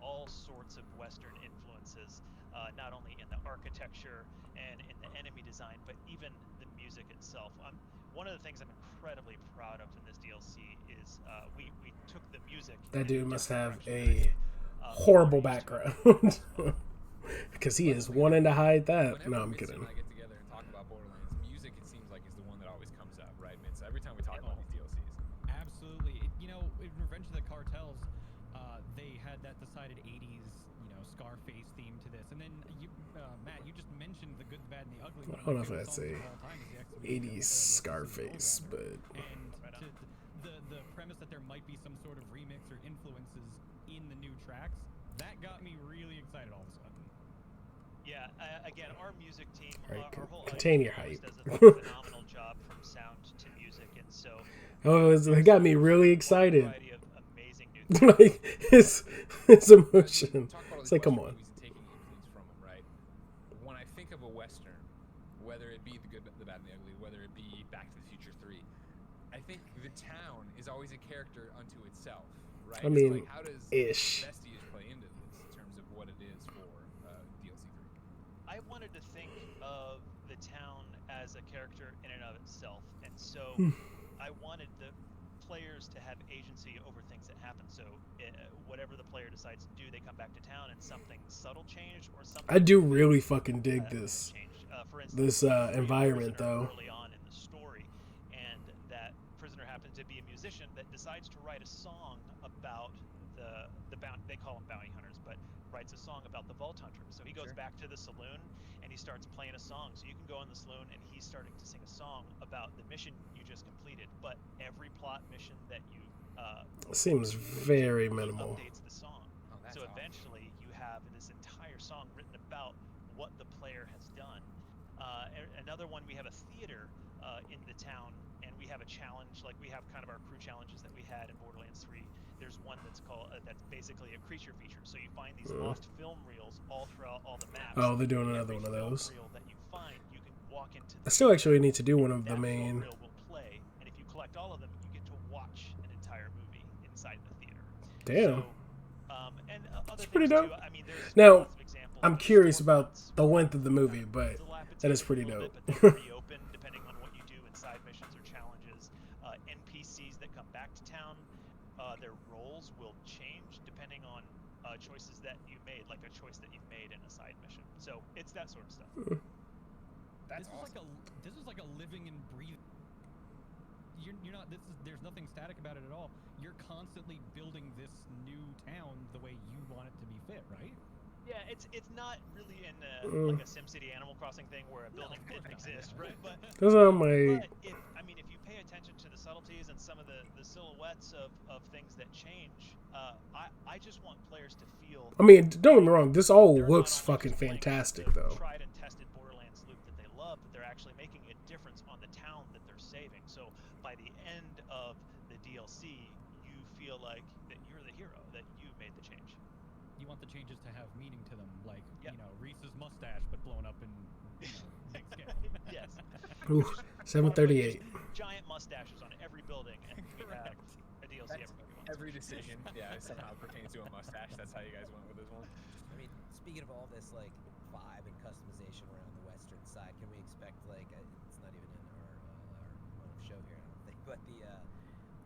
Speaker 5: all sorts of Western influences, not only in the architecture and in the enemy design, but even the music itself. One of the things I'm incredibly proud of in this DLC is we took the music.
Speaker 1: That dude must have a horrible background. Because he is wanting to hide that. No, I'm kidding.
Speaker 3: When I get together and talk about Borderlands, music, it seems like, is the one that always comes up, right? It's every time we talk about these DLCs.
Speaker 4: Absolutely. In Revenge of the Cartels, they had that decided 80s, Scarface theme to this. And then, Matt, you just mentioned the good, the bad, and the ugly.
Speaker 1: I don't know if that's a 80s Scarface, but...
Speaker 4: And the premise that there might be some sort of remix or influences in the new tracks, that got me really excited all of a sudden.
Speaker 5: Yeah, again, our music team,
Speaker 1: Right,
Speaker 5: our whole
Speaker 1: contain your
Speaker 5: audience
Speaker 1: hype.
Speaker 5: does a phenomenal job from sound to music, and so
Speaker 1: it got me really excited.
Speaker 5: variety of amazing new
Speaker 1: Like, his emotion.
Speaker 3: Talk about all
Speaker 1: It's
Speaker 3: these
Speaker 1: like, come
Speaker 3: Western
Speaker 1: on.
Speaker 3: movies and taking influence from them, right? When I think of a Western, whether it be the good, the bad, and the ugly, whether it be Back to the Future 3, I think the town is always a character unto itself, right?
Speaker 1: I mean,
Speaker 3: so, like, how does
Speaker 1: ish.
Speaker 3: Vestige play into this in terms of what it is for DLC 3?
Speaker 5: I wanted to think of the town as a character in and of itself, and so I wanted the players to have agency over things that happen. So whatever the player decides to do, they come back to town and something subtle changed or something.
Speaker 1: I do really fucking dig this.
Speaker 5: Changed. For instance,
Speaker 1: This environment, though.
Speaker 5: Early on in the story, and that prisoner happens to be a musician that decides to write a song about the bounty. They call them bounty hunters, but writes a song about the Vault Hunter. So he goes back to the saloon and he starts playing a song. So you can go in the saloon and he's starting to sing a song about the mission you just completed. But every plot mission that you
Speaker 1: seems very minimal.
Speaker 5: updates the song. So eventually you have this entire song written about what the player has done. Another one, we have a theater in the town, and we have a challenge, like we have kind of our crew challenges that we had in Borderlands 3. there's one that's called that's basically a creature feature. So you find these lost film reels all throughout all the maps.
Speaker 1: Oh, they're doing
Speaker 5: And
Speaker 1: another
Speaker 5: every
Speaker 1: one of
Speaker 5: film
Speaker 1: those.
Speaker 5: reel that you find, you can walk into.
Speaker 1: I still actually need to do one of the
Speaker 5: that
Speaker 1: main.
Speaker 5: film reel will play, and if you collect all of them, you get to watch an entire movie inside the theater.
Speaker 1: Damn.
Speaker 5: So, and other
Speaker 1: pretty
Speaker 5: things
Speaker 1: dope.
Speaker 5: too. I mean, there's
Speaker 1: Now,
Speaker 5: lots of examples
Speaker 1: I'm
Speaker 5: of
Speaker 1: curious
Speaker 5: storefronts
Speaker 1: about the
Speaker 5: where
Speaker 1: length of the movie, but
Speaker 5: dilapidated
Speaker 1: that is
Speaker 5: a
Speaker 1: pretty
Speaker 5: little
Speaker 1: dope.
Speaker 5: bit, but they reopen depending on what you do in side missions or challenges. NPCs that come back to town, their roles will change depending on choices that you made, like a choice that you've made in a side mission. So it's that sort of stuff.
Speaker 3: That's
Speaker 4: This
Speaker 3: awesome.
Speaker 4: is like a living and breathing. You're not. There's nothing static about it at all. You're constantly building this new town the way you want it to be fit, right?
Speaker 5: Yeah, it's not really in like a SimCity Animal Crossing thing where a building didn't exist, right? But
Speaker 1: Those are my.
Speaker 5: But if you pay attention to the subtleties and some of the silhouettes of things that change, I just want players to feel.
Speaker 1: I mean, don't get me wrong. This all
Speaker 5: they're
Speaker 1: looks
Speaker 5: not only
Speaker 1: fucking
Speaker 5: just playing
Speaker 1: fantastic,
Speaker 5: the
Speaker 1: though.
Speaker 5: tried and tested Borderlands loop that they love, but they're actually making a difference on the town that they're saving. So by the end of the DLC, you feel like that you're the hero, that you made the change.
Speaker 4: You want the changes to have meaning to them, like
Speaker 5: Yep.
Speaker 4: Reese's mustache, but blown up in big scale.
Speaker 5: Yes.
Speaker 1: Ooh, 738.
Speaker 5: Giant mustaches on every building, and we have a DLC
Speaker 3: That's
Speaker 5: everybody wants.
Speaker 3: every decision, somehow pertains to a mustache. That's how you guys went with this one.
Speaker 2: I mean, speaking of all this like vibe and customization around the western side, can we expect like it's not even in our show here, I don't think, but the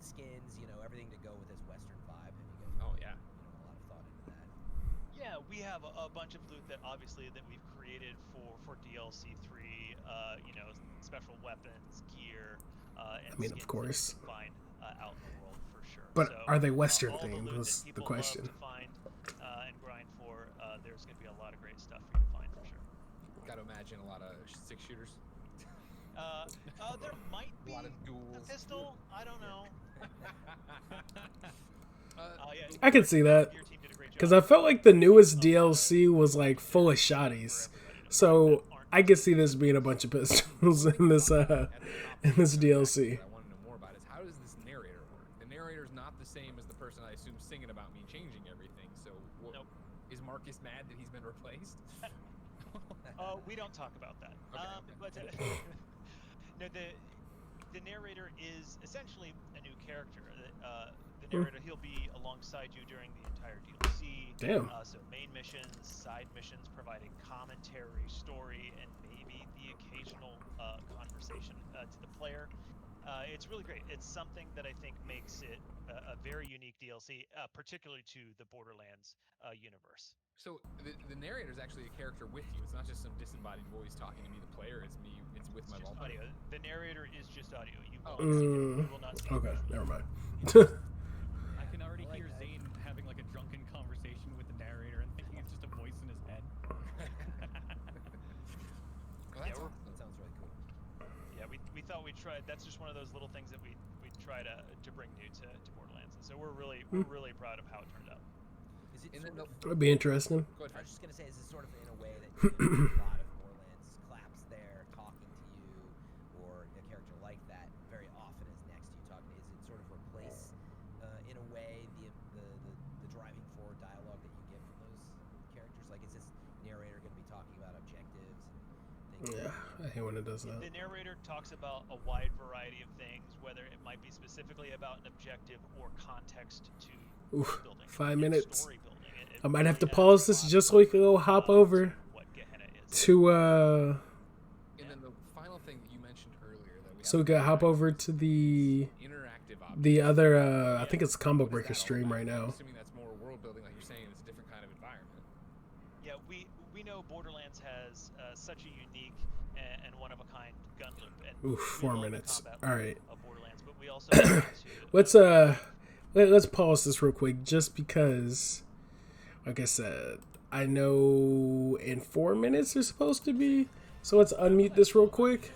Speaker 2: skins, everything to go with this western vibe? Have you guys?
Speaker 3: Oh, yeah.
Speaker 2: A lot of thought into that.
Speaker 5: Yeah, we have a bunch of loot that obviously that we've created for DLC 3. Special weapons, gear, and
Speaker 1: I mean, of
Speaker 5: skins
Speaker 1: course.
Speaker 5: that you can find out in the world for sure.
Speaker 1: But
Speaker 5: So,
Speaker 1: are they Western
Speaker 5: all the
Speaker 1: themed?
Speaker 5: loot
Speaker 1: Was
Speaker 5: that
Speaker 1: the
Speaker 5: people love
Speaker 1: question.
Speaker 5: to find and grind for, there's going to be a lot of great stuff for you to find for sure.
Speaker 3: Gotta imagine a lot of 6 shooters.
Speaker 5: There might
Speaker 3: A
Speaker 5: be
Speaker 3: lot of
Speaker 5: a
Speaker 3: duels.
Speaker 5: pistol. I don't know. Yeah,
Speaker 1: I could see that.
Speaker 5: your team did a great
Speaker 1: Because
Speaker 5: job.
Speaker 1: I felt like the newest DLC was like full of shotties. So I could see this being a bunch of pistols in this DLC.
Speaker 3: What I want to know more about is how does this narrator work? The narrator's not the same as the person I assume singing about me changing everything. So
Speaker 5: Nope.
Speaker 3: is Marcus mad that he's been replaced?
Speaker 5: We don't talk about that.
Speaker 3: Okay.
Speaker 5: But no, the narrator is essentially a new character. The narrator, he'll be alongside you during the entire DLC.
Speaker 1: Damn.
Speaker 5: So main missions, side missions, providing commentary, story, and maybe the occasional conversation to the player. It's really great. It's something that I think makes it a very unique DLC, particularly to the Borderlands universe.
Speaker 3: So the narrator is actually a character with you. It's not just some disembodied voice talking to me, the player. It's me. It's with
Speaker 5: It's
Speaker 3: my
Speaker 5: just
Speaker 3: vault.
Speaker 5: audio. The narrator is just audio. You
Speaker 3: Oh,
Speaker 5: won't see him. You will not see him.
Speaker 1: Okay, never mind.
Speaker 4: I can already
Speaker 2: I like
Speaker 4: hear
Speaker 2: that.
Speaker 4: Zane having like a drunken conversation with the narrator and thinking it's just a voice in his head.
Speaker 3: Well,
Speaker 5: Yeah,
Speaker 3: that's
Speaker 5: we're-
Speaker 2: That sounds really cool.
Speaker 5: Yeah, we thought we'd try. That's just one of those little things that we try to bring new to Borderlands, and so we're really proud of how it turned out.
Speaker 2: Is it
Speaker 3: And then
Speaker 2: sort of,
Speaker 1: That'd be interesting.
Speaker 3: Go ahead,
Speaker 2: I
Speaker 3: Fred.
Speaker 2: was just gonna say, is it sort of in a way that you know, a lot of Borderlands claps there talking to you, or a character like that very often is next to you talking? Is it sort of replace, in a way, the driving forward dialogue that you get from those characters? Like, is this narrator going to be talking about objectives and things?
Speaker 1: Yeah, I hate when it does that.
Speaker 5: The narrator talks about a wide variety of things, whether it might be specifically about an objective or context to
Speaker 1: Oof,
Speaker 5: world building,
Speaker 1: 5
Speaker 5: and
Speaker 1: minutes.
Speaker 5: story building. It
Speaker 1: I might have to
Speaker 5: really
Speaker 1: pause
Speaker 5: adds a
Speaker 1: this
Speaker 5: lot
Speaker 1: just so we can go hop
Speaker 5: to
Speaker 1: over
Speaker 5: what Gehenna is.
Speaker 1: to
Speaker 3: And then the final thing that you mentioned earlier that we
Speaker 1: so we can hop over to the
Speaker 3: interactive objects.
Speaker 1: the other I think it's Combo
Speaker 3: What is
Speaker 1: Breaker
Speaker 3: that all
Speaker 1: stream
Speaker 3: about?
Speaker 1: right now.
Speaker 3: I'm assuming that's more world building, like you're saying. It's a different kind of environment.
Speaker 5: Yeah, we know Borderlands has such a unique and one of a kind gun loop. And
Speaker 1: Oof,
Speaker 5: we
Speaker 1: 4
Speaker 5: love the
Speaker 1: minutes.
Speaker 5: combat
Speaker 1: All
Speaker 5: loop
Speaker 1: right.
Speaker 5: of Borderlands, but we also want to,
Speaker 1: Let's pause this real quick just because, like I said, I know in 4 minutes they're supposed to be. So let's unmute this real quick.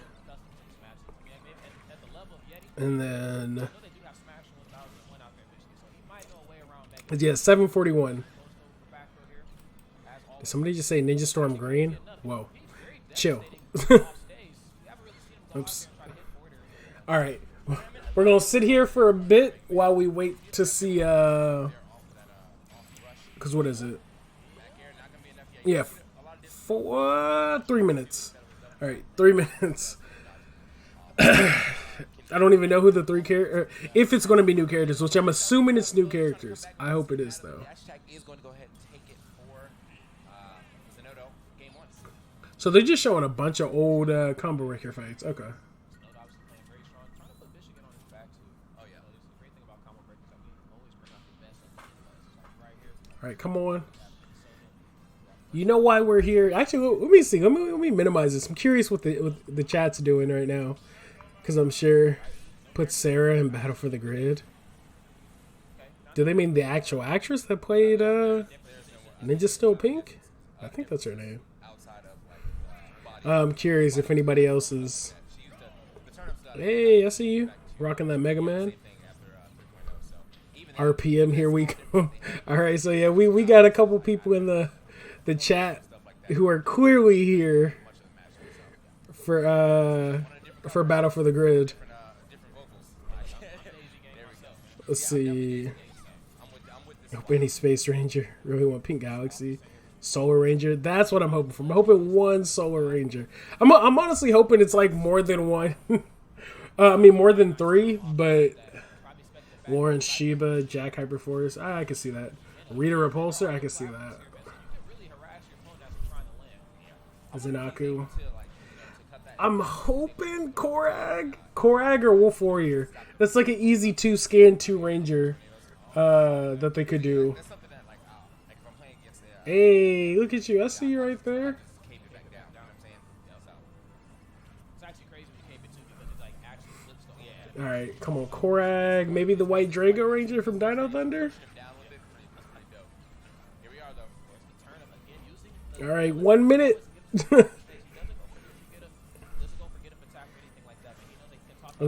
Speaker 1: And then, yeah, 7:41. Did somebody just say Ninja Storm Green? Whoa. Chill. Oops. All right. We're gonna sit here for a bit while we wait to see. Cause what is it? Yeah, 3 minutes. All right, 3 minutes. I don't even know who the three characters, if it's going to be new characters, which I'm assuming it's new characters. I hope it is, though. So they're just showing a bunch of old combo breaker fights. Okay. All right, come on. You know why we're here? Actually, let me see. Let me minimize this. I'm curious what the chat's doing right now. Because I'm sure put Sarah in Battle for the Grid. Do they mean the actual actress that played Ninja Still Pink? I think that's her name. I'm curious if anybody else is... Hey, I see you. Rocking that Mega Man. RPM, here we go. Alright, so yeah, we got a couple people in the chat who are clearly here for Battle for the Grid. Let's see. I hope any Space Ranger. Really want Pink Galaxy. Solar Ranger. That's what I'm hoping for. I'm hoping one Solar Ranger. I'm honestly hoping it's like more than one. I mean more than 3, but Warren Sheba, Jack Hyperforce. I can see that. Rita Repulsor. I can see that. Zanaku. I'm hoping Korag or Wolf Warrior. That's like an easy 2 scan 2 Ranger that they could do. Hey, look at you. I see you right there. Alright, come on, Korag. Maybe the White Drago Ranger from Dino Thunder? Alright, 1 minute. And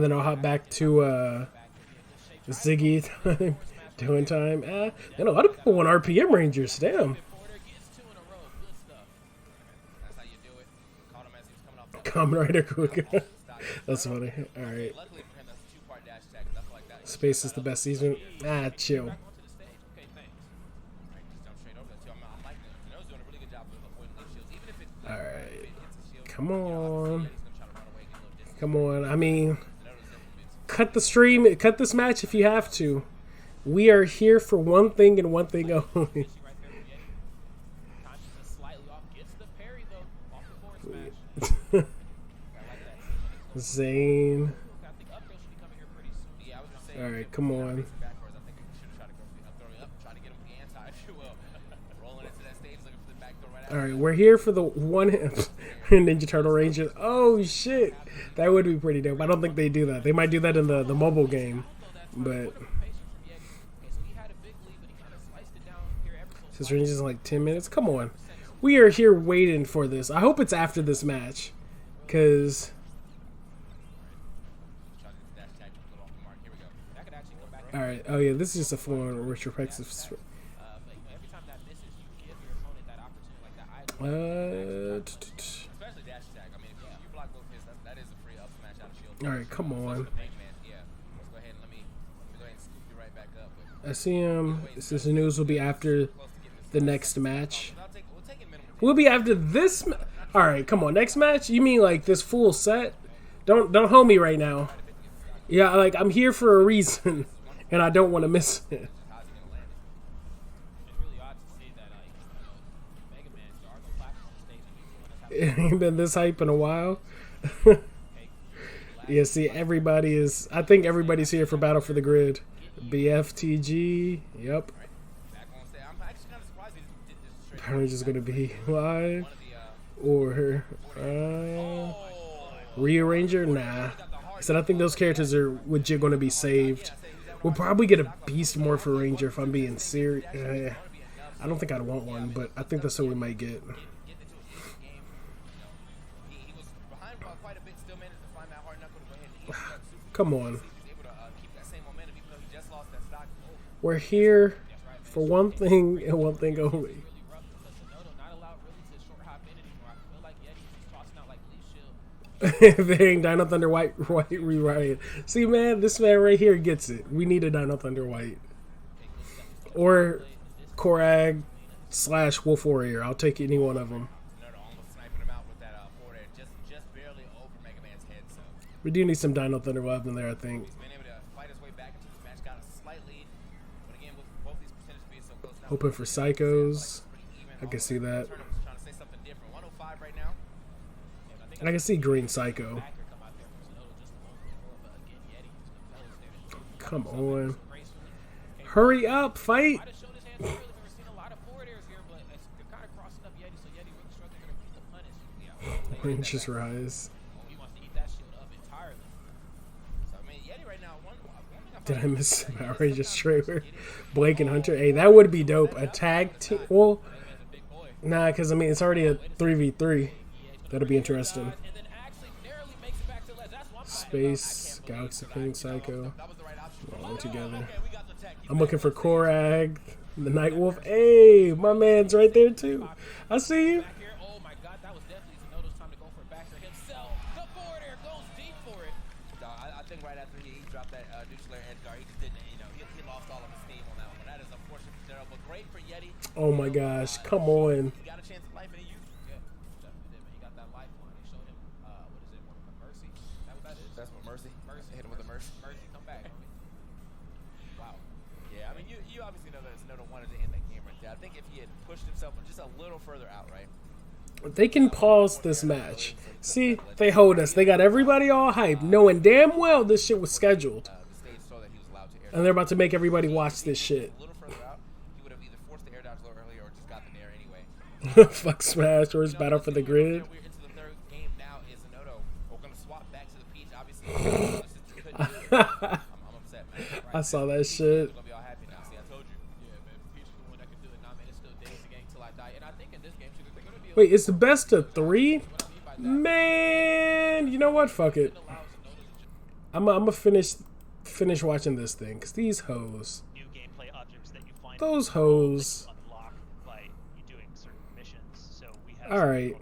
Speaker 1: then I'll hop back to Ziggy time, doing time. And a lot of people want RPM Rangers. Damn. Kamen Rider Kuga. That's funny. Alright. Space is the best season. Chill. Alright. Come on. Come on. I mean, cut the stream, cut this match if you have to. We are here for one thing and one thing only. Zane. Alright, come on. Alright, we're here for the one Ninja Turtle Ranger. Oh shit! That would be pretty dope. I don't think they do that. They might do that in the mobile game. But this range is like 10 minutes. Come on. We are here waiting for this. I hope it's after this match. Because alright, oh yeah, this is just a full-on retrospective. Alright, come on. I see him. This news will be after the next match. We'll be after this. Alright, come on. Next match? You mean like this full set? Don't hold me right now. Yeah, like I'm here for a reason, and I don't want to miss it. It ain't been this hype in a while. Yeah, see, everybody is... I think everybody's here for Battle for the Grid. BFTG, yep. Apparently just going to be live. Or Rearranger? Nah. I said I think those characters are legit going to be saved. We'll probably get a Beast Morpher Ranger if I'm being serious. I don't think I'd want one, but I think that's what we might get. Come on. We're here for one thing and one thing only. There ain't Dino Thunder White rewrite. See, man, this man right here gets it. We need a Dino Thunder White. Or Korag / Wolf Warrior. I'll take any one of them. We do need some Dino Thunder Love in there, I think. Hoping for Psychos. I can see that. And I can see Green Psycho. Come on. Hurry up, fight! Ranges Rise. Did I miss an outrageous trailer? Blake and Hunter. Hey, that would be dope. A tag team. Well, nah, because I mean, it's already a 3v3. That'll be interesting. Space, Galaxy King, Psycho. All together. I'm looking for Korag, the Night Wolf. Hey, my man's right there too. I see you. Oh my gosh, come on.
Speaker 6: That's what Mercy. Hit him with a Mercy. Come back. Wow. Yeah, I mean, you obviously know that Noto wanted to end that game right there. I think if he had pushed himself just a little further out, right?
Speaker 1: They can pause this match. See, they hold us. They got everybody all hyped, knowing damn well this shit was scheduled. And they're about to make everybody watch this shit. Fuck Smash, or his battle for the grid. I saw that shit. Wait, it's the best of 3? Man, you know what? Fuck it. I'm gonna finish watching this thing, because these hoes. Those hoes. Alright.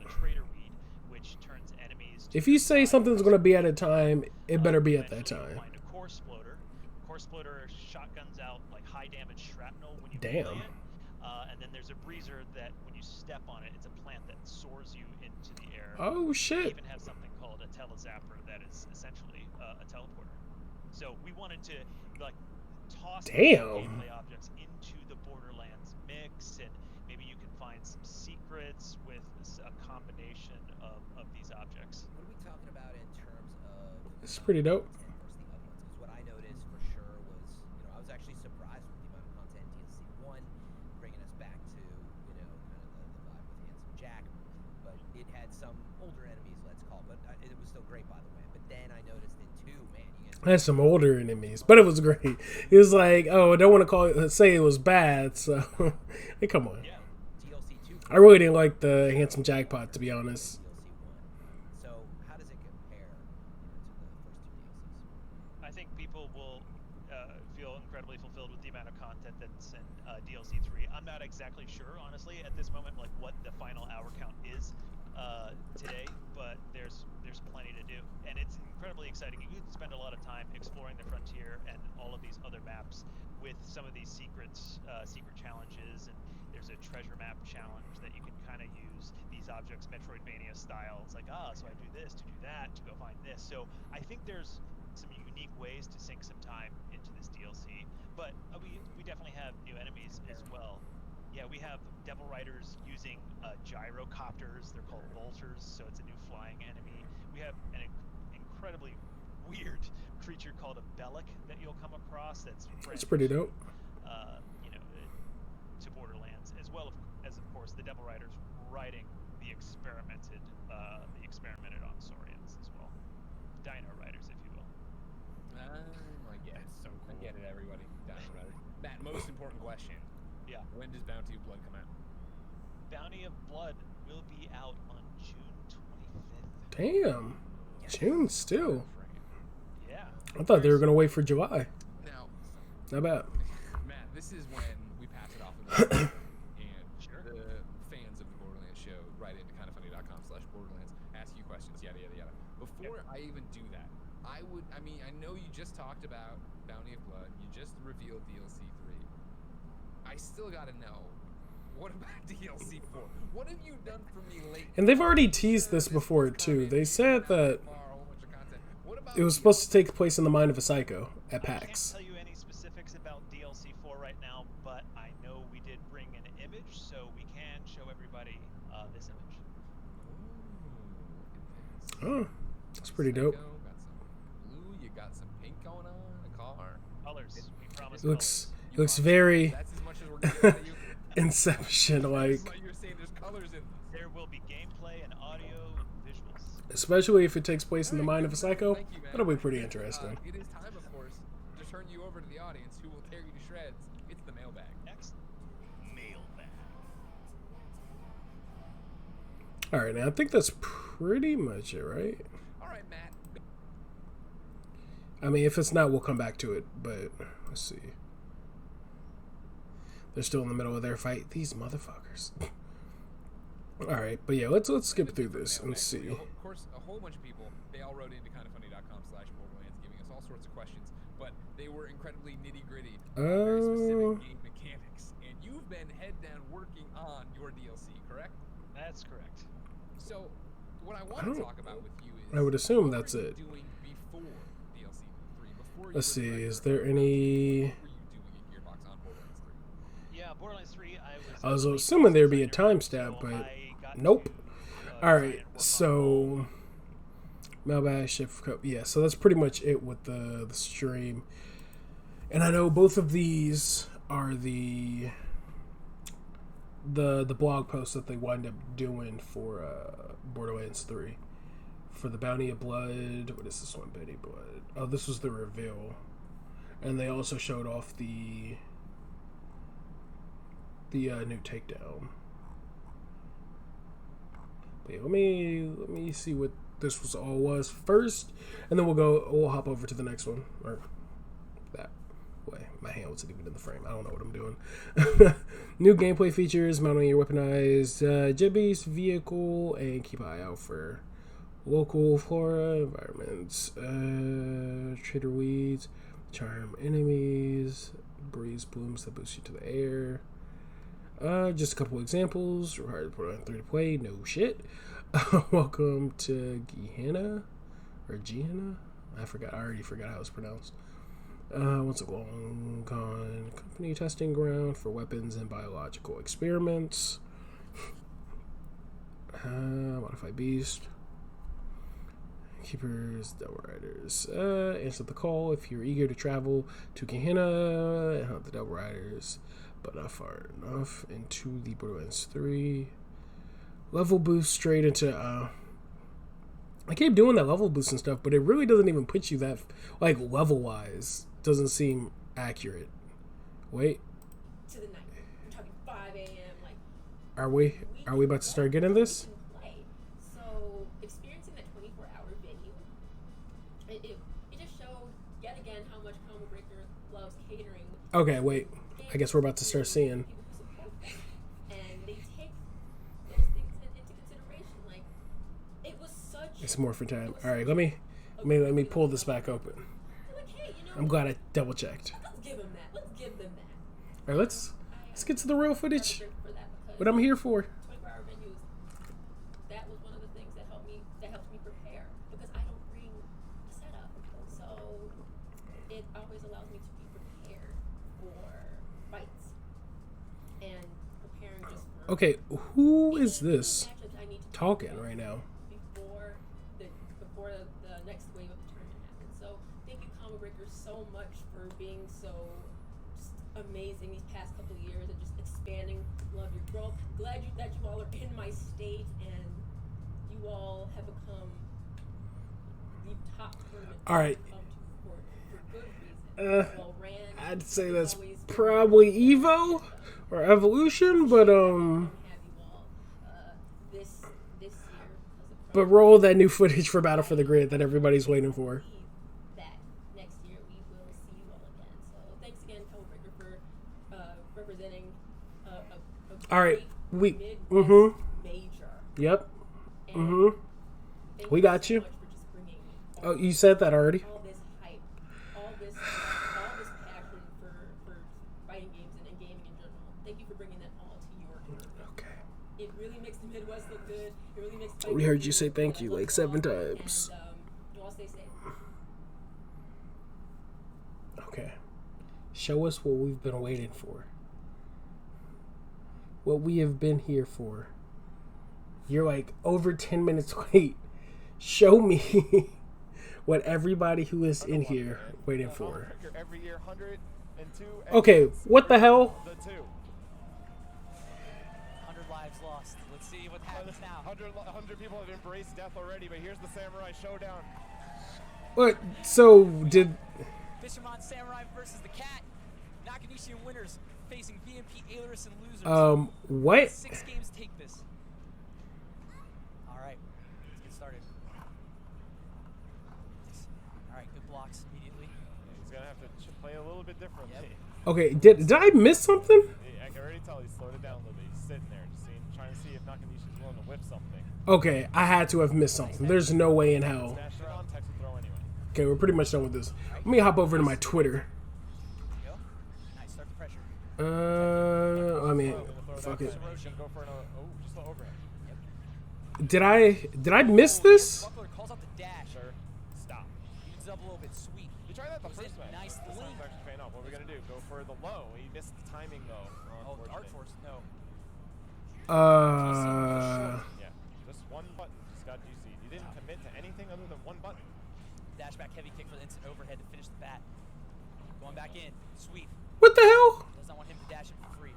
Speaker 1: If you say something's going to be at a time, it better be at that time.
Speaker 5: Core splitter shotguns out like high damage shrapnel when you
Speaker 1: Damn.
Speaker 5: play it. And then there's a breezer that when you step on it, it's a plant that soars you into the air.
Speaker 1: Oh shit.
Speaker 5: They even have something called a telezapper that is essentially a teleporter. So we wanted to like toss gameplay objects into the Borderlands mix, and maybe you can find some secrets with a combination of these objects.
Speaker 2: What are we talking about in terms of?
Speaker 1: It's pretty dope.
Speaker 2: What I noticed for sure was, I was actually surprised with the amount of content DLC 1, bringing us back to, kind of the vibe with Handsome Jack. But it had some older enemies, let's call it. But it was still great, by the way. But then I noticed in 2, man, you guys.
Speaker 1: Had some older enemies, but it was great. It was like, oh, I don't want to say it was bad, so hey, come on.
Speaker 5: Yeah.
Speaker 2: DLC 2.
Speaker 1: I really didn't like the Handsome Jackpot, to be honest.
Speaker 2: DLC 1. So how does it compare to the first 2 DLCs?
Speaker 5: I think people will feel incredibly fulfilled with the amount of content that's in DLC 3. I'm not exactly sure, honestly, at this moment, like what the final hour count is today, but there's plenty to do, and it's incredibly exciting. You can spend a lot of time exploring the frontier and all of these other maps with some of these secret challenges, and there's a treasure map challenge that you can kind of use these objects Metroidvania style. It's like, so I do this to do that to go find this. So I think there's some unique ways to sink some time into this DLC, but we definitely have new enemies as well. Yeah, we have Devil Riders using gyrocopters. They're called bolters, so it's a new flying enemy. We have an incredibly weird creature called a Bellic that you'll come across. That's
Speaker 1: pretty dope.
Speaker 5: To Borderlands, as well as of course the Devil Riders riding the experimented on Saurians as well. Dino Riders, if you will.
Speaker 3: I get it. So cool. I get it, everybody. Dino Rider. Matt, most important question.
Speaker 5: Yeah.
Speaker 3: When does Bounty of Blood come out?
Speaker 5: Bounty of Blood will be out on June 25th.
Speaker 1: Damn. June still.
Speaker 5: Yeah.
Speaker 1: I thought they were going to wait for July.
Speaker 3: Now,
Speaker 1: Not bad.
Speaker 3: Matt, this is when we pass it off and the fans of the Borderlands show write into kindoffunny.com/Borderlands, ask you questions, yada, yada, yada. Before I even do that, I know you just talked about Bounty of Blood. You just revealed DLC 3. I still gotta know, what about DLC 4? What have you done for me lately?
Speaker 1: And they've already teased this before too. They said that it was supposed to take place in the mind of a psycho at PAX.
Speaker 5: I can't tell you any specifics about DLC 4 right now, but I know we did bring an image, so we can show everybody this image.
Speaker 1: Oh, that's pretty dope.
Speaker 3: Got some blue, you got some pink going on, a car.
Speaker 5: Colors, we promise.
Speaker 1: It looks very
Speaker 3: That's as much as we're getting out of you.
Speaker 1: Inception-like.
Speaker 3: You're saying there's colors in this.
Speaker 5: There will be gameplay and audio, visuals.
Speaker 1: Especially if it takes place in the mind of a psycho.
Speaker 3: Thank you, man.
Speaker 1: That'll be pretty interesting.
Speaker 3: It is time, of course, to turn you over to the audience, who will tear you to shreds. It's the mailbag.
Speaker 5: Next. Mailbag.
Speaker 1: Alright, now I think that's pretty much it, right?
Speaker 3: All right, Matt.
Speaker 1: I mean, if it's not, we'll come back to it, but let's see. They're still in the middle of their fight. These motherfuckers. Alright, but yeah, let's skip through this and see.
Speaker 3: Of course, a whole bunch of people, they all wrote into kindoffunny.com/Borderlands giving us all sorts of questions, but they were incredibly nitty-gritty, very specific game mechanics. And you've been head down working on your DLC, correct?
Speaker 5: That's correct.
Speaker 3: So, what I want to talk about with you is...
Speaker 1: I would assume
Speaker 3: what
Speaker 1: that's
Speaker 3: were you
Speaker 1: it.
Speaker 3: doing before DLC 3? Before you
Speaker 1: Let's see,
Speaker 3: were
Speaker 1: is there any...
Speaker 3: What were you doing at Gearbox on Borderlands 3?
Speaker 5: Yeah, Borderlands 3,
Speaker 1: I was assuming there'd be a timestamp,
Speaker 5: so
Speaker 1: but
Speaker 5: I got
Speaker 1: nope.
Speaker 5: to,
Speaker 1: Alright,
Speaker 5: try and work on
Speaker 1: so... Mailbag, shift code. Yeah, so that's pretty much it with the stream. And I know both of these are the blog posts that they wind up doing for Borderlands 3. For the Bounty of Blood, what is this one? Bounty of Blood. Oh, this was the reveal. And they also showed off the new takedown. But yeah, let me see what this was first, and then we'll hop over to the next one, or that way. My hand wasn't even in the frame. I don't know what I'm doing. New gameplay features: mounting your weaponized jet beast vehicle, and keep an eye out for local flora, environments, trader weeds, charm enemies, breeze blooms that boost you to the air. Just a couple examples. Required to put on 3 to play. No shit. Welcome to Gehenna or Gehenna. I already forgot how it's pronounced. Once a long gone company testing ground for weapons and biological experiments. Modified beast. Keepers, Devil Riders. Answer the call if you're eager to travel to Gehenna and hunt the Devil Riders, but not far enough into the Borderlands 3. Level boost straight into, I keep doing that level boost and stuff, but it really doesn't even put you that, like, level-wise. Doesn't seem accurate. Wait.
Speaker 7: To the night. We're talking 5 a.m. Like,
Speaker 1: Are we about to start getting this?
Speaker 7: So, experiencing that 24-hour venue, it just showed, yet again, how much Combo Breaker loves catering.
Speaker 1: Okay, wait. I guess we're about to start seeing.
Speaker 7: People who support them. And they take those things into consideration. Like, it was such...
Speaker 1: It's more for time. Alright, let me pull this back open.
Speaker 7: Like, hey, you know,
Speaker 1: I'm glad I double checked.
Speaker 7: let's give them that. Let's give them that.
Speaker 1: Alright, let's get to the real footage.
Speaker 7: For that, because
Speaker 1: What I'm here for.
Speaker 7: 24-hour venues, that was one of the things that helped me prepare, because I don't bring a setup, so it always allows me to be prepared for fights and preparing just for
Speaker 1: Okay, who is
Speaker 7: any
Speaker 1: this
Speaker 7: matches I need to
Speaker 1: talking
Speaker 7: prepare
Speaker 1: right now?
Speaker 7: before the next wave of the tournament happens. So thank you, Combo Breaker, so much for being so just amazing these past couple of years and just expanding. Love your growth. Glad that you all are in my state and you all have become the top tournament
Speaker 1: All right.
Speaker 7: to come to for good reason. Well ran.
Speaker 1: I'd say
Speaker 7: It's
Speaker 1: that's
Speaker 7: always
Speaker 1: probably Evo or Evolution, but
Speaker 7: have you all this year because of
Speaker 1: but roll that new footage for Battle for the Grid that everybody's waiting for.
Speaker 7: that next year we will see you all again. So thanks again, Combo Breaker, for representing a
Speaker 1: All right,
Speaker 7: great
Speaker 1: we
Speaker 7: Midwest major.
Speaker 1: Yep.
Speaker 7: And thank
Speaker 1: We
Speaker 7: you
Speaker 1: got
Speaker 7: so
Speaker 1: you.
Speaker 7: much for just
Speaker 1: Oh, you said that already?
Speaker 7: all this hype, all this passion for fighting games and gaming in general. Thank you for bringing that all to your community.
Speaker 1: Okay.
Speaker 7: It really makes the Midwest look good. It really makes.
Speaker 1: We heard you say thank you like 7 times.
Speaker 7: And you all stay safe.
Speaker 1: Okay. Show us what we've been waiting for. What we have been here for. You're like over 10 minutes late. Show me what everybody who is in here waiting for.
Speaker 8: Every year, 102.
Speaker 1: Okay, what the hell?
Speaker 8: The 2.
Speaker 2: 100 lives lost. Let's see what happens now.
Speaker 8: 100 people have embraced death already, but here's the Samurai Showdown.
Speaker 1: What? So did?
Speaker 2: Fisherman Samurai versus the Cat. Nakanishi winners facing BMP Ailerus and losers.
Speaker 1: What?
Speaker 2: 6 games take this. All right, let's get started. All right, good blocks immediately.
Speaker 8: He's gonna have to play a little bit differently.
Speaker 2: Yep.
Speaker 1: Okay, did I miss something?
Speaker 8: I can already tell he's slowed it down a little bit. He's sitting there, just trying to see if Nakanishi's willing to whip something.
Speaker 1: Okay, I had to have missed something. There's no way in hell.
Speaker 8: Dash it on, text and throw anyway.
Speaker 1: Okay, we're pretty much done with this. Let me hop over to my Twitter.
Speaker 2: Go. Nice, start the pressure.
Speaker 1: I mean, fuck it.
Speaker 8: Go for an just the overhead.
Speaker 1: Did I miss this?
Speaker 2: Buckler calls out the dash.
Speaker 8: Sure. Stop.
Speaker 2: Evens up a little bit, sweet.
Speaker 8: You tried that the
Speaker 2: Goes
Speaker 8: first
Speaker 2: in,
Speaker 8: match.
Speaker 2: nice
Speaker 8: This
Speaker 2: link.
Speaker 8: time's actually paying off. What are we gonna do? Go for the low. He missed the timing though.
Speaker 2: Oh, Art Force, no.
Speaker 8: Yeah. Just one button just got GC'd. You didn't commit to anything other than one button.
Speaker 2: Dash back heavy kick for the instant overhead to finish the bat. Going back in, sweep.
Speaker 1: What the hell?
Speaker 2: Does not want him to dash in for free.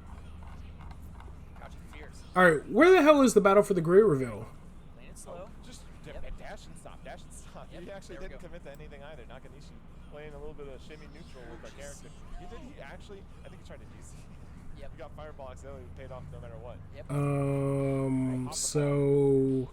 Speaker 2: Crouching fierce.
Speaker 1: All right, where the hell is the battle for the grid reveal?
Speaker 2: Playing it slow.
Speaker 8: Just
Speaker 2: Yep.
Speaker 8: dash and stop. Dash and stop.
Speaker 2: Yep,
Speaker 8: He actually
Speaker 2: there we
Speaker 8: didn't
Speaker 2: go.
Speaker 8: commit to anything either. Nakanishi playing a little bit of shimmy neutral with the character. He actually, I think he tried to GC.
Speaker 2: Yep.
Speaker 8: He got Fireball accidentally paid off no matter what.
Speaker 2: Yep.
Speaker 1: So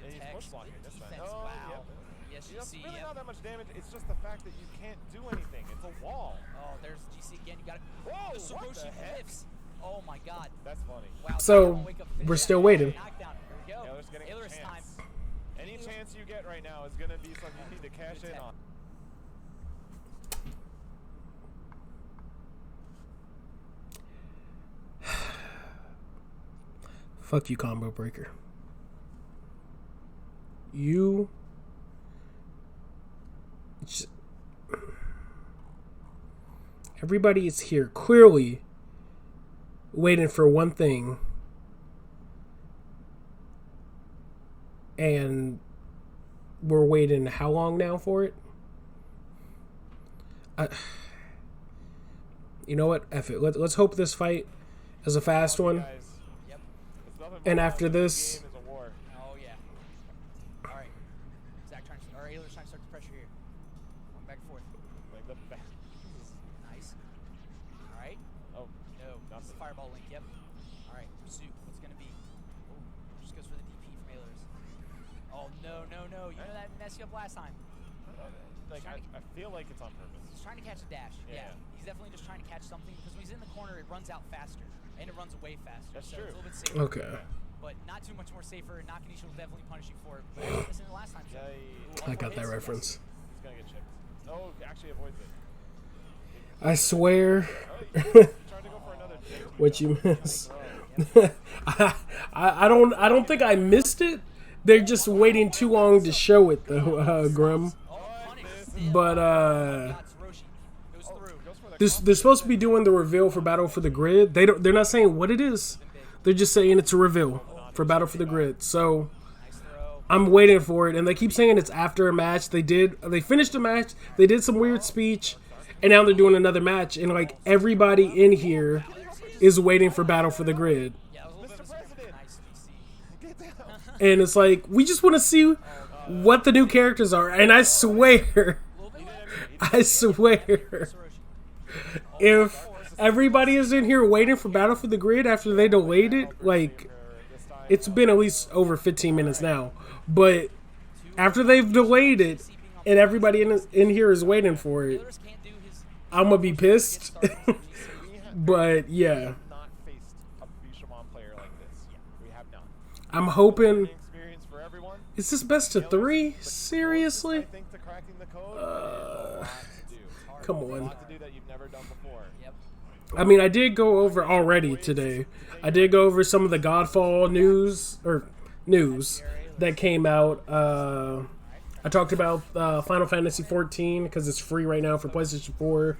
Speaker 8: And he's
Speaker 2: Text,
Speaker 8: push blocking
Speaker 2: good
Speaker 8: this time.
Speaker 2: defense,
Speaker 8: Oh,
Speaker 2: wow.
Speaker 8: yep.
Speaker 2: Yes, you
Speaker 8: It's
Speaker 2: see,
Speaker 8: really
Speaker 2: yep.
Speaker 8: not that much damage. It's just the fact that you can't do anything. It's a wall.
Speaker 2: Oh, there's GC again. You got it.
Speaker 8: Whoa,
Speaker 2: The
Speaker 8: what the
Speaker 2: Saroshi
Speaker 8: heck?
Speaker 2: whiffs. Oh my God.
Speaker 8: That's funny.
Speaker 2: Wow.
Speaker 1: So,
Speaker 2: Wake up,
Speaker 1: we're
Speaker 2: finish
Speaker 1: still
Speaker 2: that.
Speaker 1: waiting.
Speaker 2: Knockdown. Here we go.
Speaker 8: Ailer's getting a
Speaker 2: Ailer's time.
Speaker 8: chance. Any chance you get right now is going to be something you need to cash in on.
Speaker 1: fuck you, Combo Breaker. You. Everybody is here clearly waiting for one thing. And we're waiting how long now for it? You know what? F it. Let's hope this fight is a fast one.
Speaker 8: Guys,
Speaker 2: Yep.
Speaker 8: it's nothing
Speaker 1: And
Speaker 8: more
Speaker 1: after
Speaker 8: than a
Speaker 1: this-
Speaker 8: game is a war.
Speaker 2: Oh yeah. All right. Zach trying to, or Ailer's trying to start the pressure here. Going back and forth.
Speaker 8: Like the back.
Speaker 2: Nice. All right.
Speaker 8: Oh,
Speaker 2: No.
Speaker 8: nothing.
Speaker 2: It's the fireball link. Yep. All right. Pursuit. What's it gonna be? Oh, just goes for the DP from Ailer's. Oh no, no, no! You know that messed you up last time.
Speaker 8: Like I feel like it's on purpose.
Speaker 2: He's trying to catch a dash.
Speaker 8: Yeah.
Speaker 2: He's definitely just trying to catch something because when he's in the corner, it runs out faster and it runs away faster.
Speaker 8: That's
Speaker 2: so
Speaker 8: true.
Speaker 2: It's a little bit safer.
Speaker 1: Okay.
Speaker 2: But not too much more safer. Nakanishi will definitely punish you for it. But this isn't the last time. So.
Speaker 8: Yeah,
Speaker 1: I got that reference.
Speaker 8: He's gonna get chipped. Oh, actually avoids it.
Speaker 1: I swear.
Speaker 8: Oh, you tried to go for another jig.
Speaker 1: What you miss? I don't think I missed it. They're just waiting too long to show it though, Grim.
Speaker 2: Oh, punish.
Speaker 1: But
Speaker 2: Got Saroshi. Goes through.
Speaker 1: they're supposed to be doing the reveal for Battle for the Grid. They're not saying what it is. They're just saying it's a reveal for Battle for the Grid. So
Speaker 2: Nice throw.
Speaker 1: I'm waiting for it, and they keep saying it's after a match. They finished a match. They did some weird speech, and now they're doing another match. And like everybody in here is waiting for Battle for the Grid.
Speaker 2: Yeah, it was a little bit of a nice DC.
Speaker 1: And it's like, we just want to see what the new characters are. And I swear, if everybody is in here waiting for Battle for the Grid after they delayed it, like, it's been at least over 15 minutes now. But after they've delayed it and everybody in here is waiting for it,
Speaker 2: Ailer's can't do his
Speaker 1: I'm going to be pissed. But, yeah.
Speaker 8: We have not faced a Bishamon player like this. We have not.
Speaker 1: I'm hoping...
Speaker 8: Experience for everyone.
Speaker 1: Is this best of 3? Seriously?
Speaker 8: I think to cracking the code, there's a lot to do.
Speaker 1: Come
Speaker 8: There's a
Speaker 1: on.
Speaker 8: lot to do that you've never done before.
Speaker 2: Yep.
Speaker 1: I mean, I did go over already today. I did go over some of the Godfall news that came out. I talked about Final Fantasy 14 because it's free right now for PlayStation 4.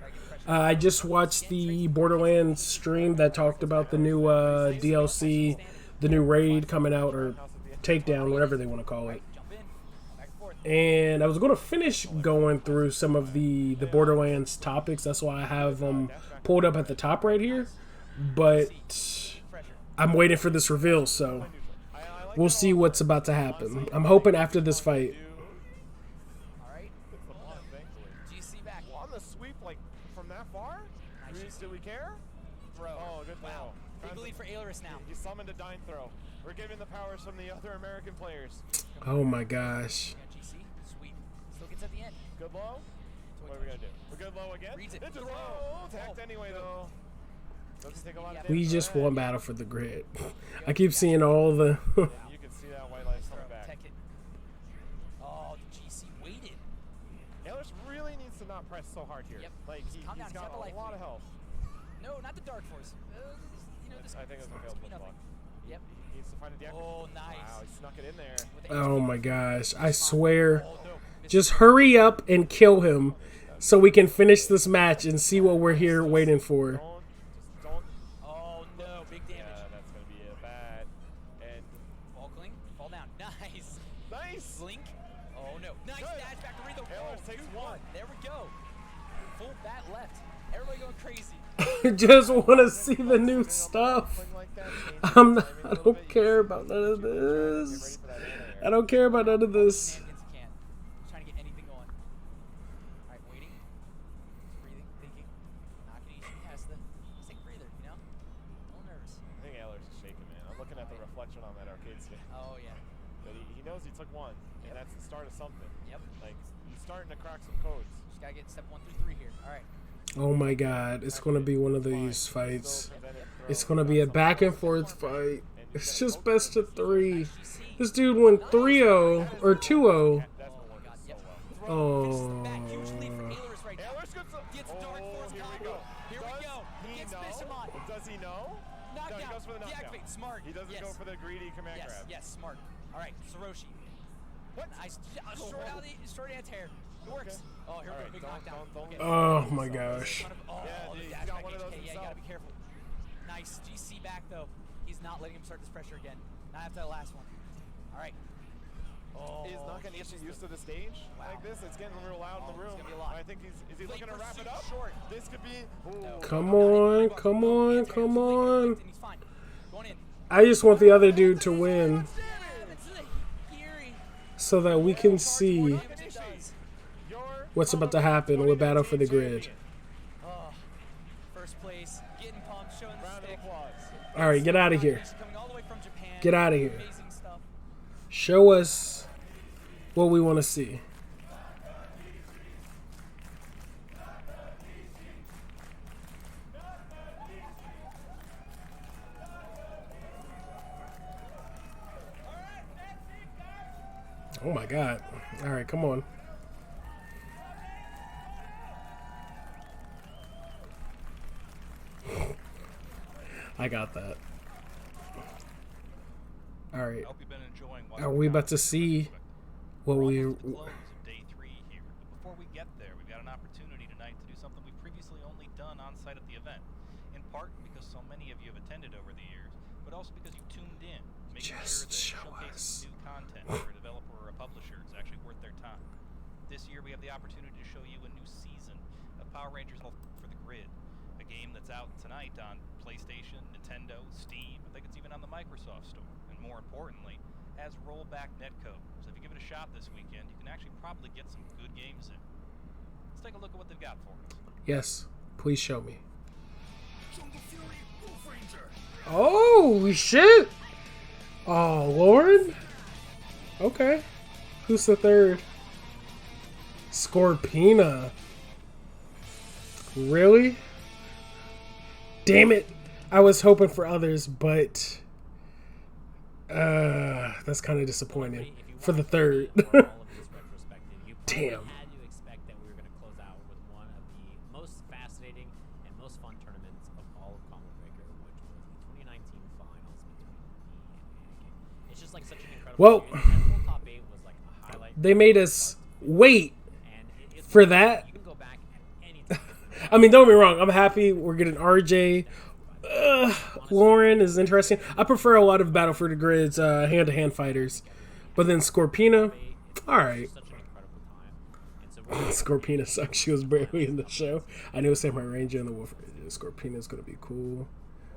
Speaker 1: I just watched the Borderlands stream that talked about the new DLC, the new raid coming out, or takedown, whatever they want to call it. And I was going to finish going through some of the Borderlands topics. That's why I have them pulled up at the top right here. But I'm waiting for this reveal, so we'll see what's about to happen. I'm hoping after this fight.
Speaker 8: On the sweep, like from that far? Do we care?
Speaker 2: Bro.
Speaker 8: Oh, good throw.
Speaker 2: Big lead for Ailerus now.
Speaker 8: He summoned a dying throw. We're giving the powers from the other American players.
Speaker 1: Oh my gosh.
Speaker 2: GC, sweep. Still gets at the end.
Speaker 8: Good low? What are we going to do? We're good low again?
Speaker 2: Reads it.
Speaker 8: It's a throw. Tacked anyway, though. Doesn't take a lot of
Speaker 1: We
Speaker 8: damage
Speaker 1: just
Speaker 8: for that.
Speaker 1: won battle for the grid. I keep seeing all the...
Speaker 8: You can see that white light coming back.
Speaker 2: Tech it. Oh, the GC waited.
Speaker 8: Ailerus really needs to not press so hard here.
Speaker 2: Yep.
Speaker 8: Like, he's
Speaker 2: Calm down, he's
Speaker 8: got
Speaker 2: got the life
Speaker 8: a lot
Speaker 2: lead.
Speaker 8: of health.
Speaker 2: No, not the Dark Force. This,
Speaker 8: I think it was a failed push block.
Speaker 2: Yep.
Speaker 8: He needs to find a deactivate.
Speaker 2: Oh, nice.
Speaker 8: Wow, he snuck it in there.
Speaker 1: Oh my gosh. I swear.
Speaker 8: Oh, no.
Speaker 1: Just hurry up and kill him so we can finish this match and see what we're here waiting for.
Speaker 8: Don't.
Speaker 2: Oh, no. Big damage.
Speaker 8: Yeah, that's going to be a bad. And
Speaker 2: Ball cling. Fall down. Nice.
Speaker 8: nice.
Speaker 2: Blink. Oh, no. Nice
Speaker 8: Good.
Speaker 2: dash back to Rito.
Speaker 8: Ailerus takes 1.
Speaker 2: There we go. Full bat left. Everybody going crazy.
Speaker 1: Just want to see the new stuff. I don't care about none of this. I don't care about none of this.
Speaker 2: Trying to get anything going. Alright, waiting. Breathing, thinking. Not getting easy past the sick breather, you know? A little nervous.
Speaker 8: I think Ailerus is shaking, man. I'm looking at the reflection on that arcade stick.
Speaker 2: Oh, yeah.
Speaker 8: But he knows he took 1, and that's the start of something.
Speaker 2: Yep.
Speaker 8: Like, he's starting to crack some codes.
Speaker 2: Just gotta get step 1 through 3 here. Alright.
Speaker 1: Oh my god. It's going to be one of these fights. It's going to be a back and forth fight. It's just best of 3. This dude went 3-0 or 2-0. Oh.
Speaker 8: Does he know? No, he goes for the knockdown.
Speaker 2: Deactivate, smart.
Speaker 8: He doesn't go for the greedy command grab.
Speaker 2: Yes, smart. Alright, Saroshi.
Speaker 8: What?
Speaker 2: Short ants hair. It works. Oh, here we go. Big knockdown. Okay.
Speaker 1: Oh my gosh.
Speaker 2: Oh,
Speaker 8: Yeah,
Speaker 2: the
Speaker 8: he's
Speaker 2: dash
Speaker 8: got
Speaker 2: back
Speaker 8: one of those
Speaker 2: HK. Yeah, you
Speaker 8: himself.
Speaker 2: gotta be careful. Nice. GC back, though. He's not letting him start this pressure again. Not after that last one. Alright. Oh,
Speaker 8: He's not going to get used to the stage like this. It's getting real loud in the room.
Speaker 2: It's gonna be a lot.
Speaker 8: I think is he
Speaker 2: Late
Speaker 8: looking to wrap it
Speaker 2: pursuit
Speaker 8: up?
Speaker 2: short.
Speaker 8: This could be. Ooh.
Speaker 1: Come on, come on, come on.
Speaker 2: He's fine. Going in.
Speaker 1: I just want the other dude to win
Speaker 2: It's Geary.
Speaker 1: so that we can see
Speaker 2: Damage it does.
Speaker 1: what's about to happen with Battle for the Grid.
Speaker 2: Oh, first place. Getting pumped. Showing the
Speaker 8: Round of
Speaker 2: stick.
Speaker 8: applause.
Speaker 1: All right, get out of here.
Speaker 2: Coming all the way from Japan.
Speaker 1: Get out of here.
Speaker 2: Amazing stuff.
Speaker 1: Show us what we want to see. Oh my god. All right, come on. I got that. All right.
Speaker 9: I hope you've been enjoying
Speaker 1: Are we about to see what we...
Speaker 9: We're almost at the close of day 3 here. But before we get there, we've got an opportunity tonight to do something we've previously only done on site at the event. In part because so many of you have attended over the years, but also because you tuned in, making
Speaker 1: Just
Speaker 9: sure
Speaker 1: show
Speaker 9: that
Speaker 1: us.
Speaker 9: showcasing new content for a developer or a publisher is actually worth their time. This year we have the opportunity to show you a new season of Power Rangers for the Grid, a game that's out tonight on PlayStation, Nintendo, Steam. I think it's even on the Microsoft Store. And more importantly, has rollback netcode. So if you give it a shot this weekend, you can actually probably get some good games in. Let's take a look at what they've got for us.
Speaker 1: Yes, please show me. Oh, shit! Oh, Lord? Okay. Who's the third? Scorpina. Really? Damn it. I was hoping for others, but... that's kind of disappointing. for the third.
Speaker 10: all of this retrospective, you probably
Speaker 1: Damn.
Speaker 10: had to expect that we were going to close out with one of the most fascinating and most fun tournaments of all of Combat Breaker, which was the 2019 finals between me and Anakin. It's just like such an incredible series. And full top 8 was like a highlight.
Speaker 1: They made us wait
Speaker 10: And it's
Speaker 1: for that.
Speaker 10: You can go back at any time.
Speaker 1: I mean, don't get me wrong. I'm happy we're getting RJ. Lauren is interesting. I prefer a lot of Battle for the Grid's hand-to-hand fighters. But then Scorpina, alright.
Speaker 10: Such an incredible time. And so
Speaker 1: Scorpina sucks. She was barely in the show. I knew Samurai Ranger and the Wolf Ranger. Scorpina's going to be cool.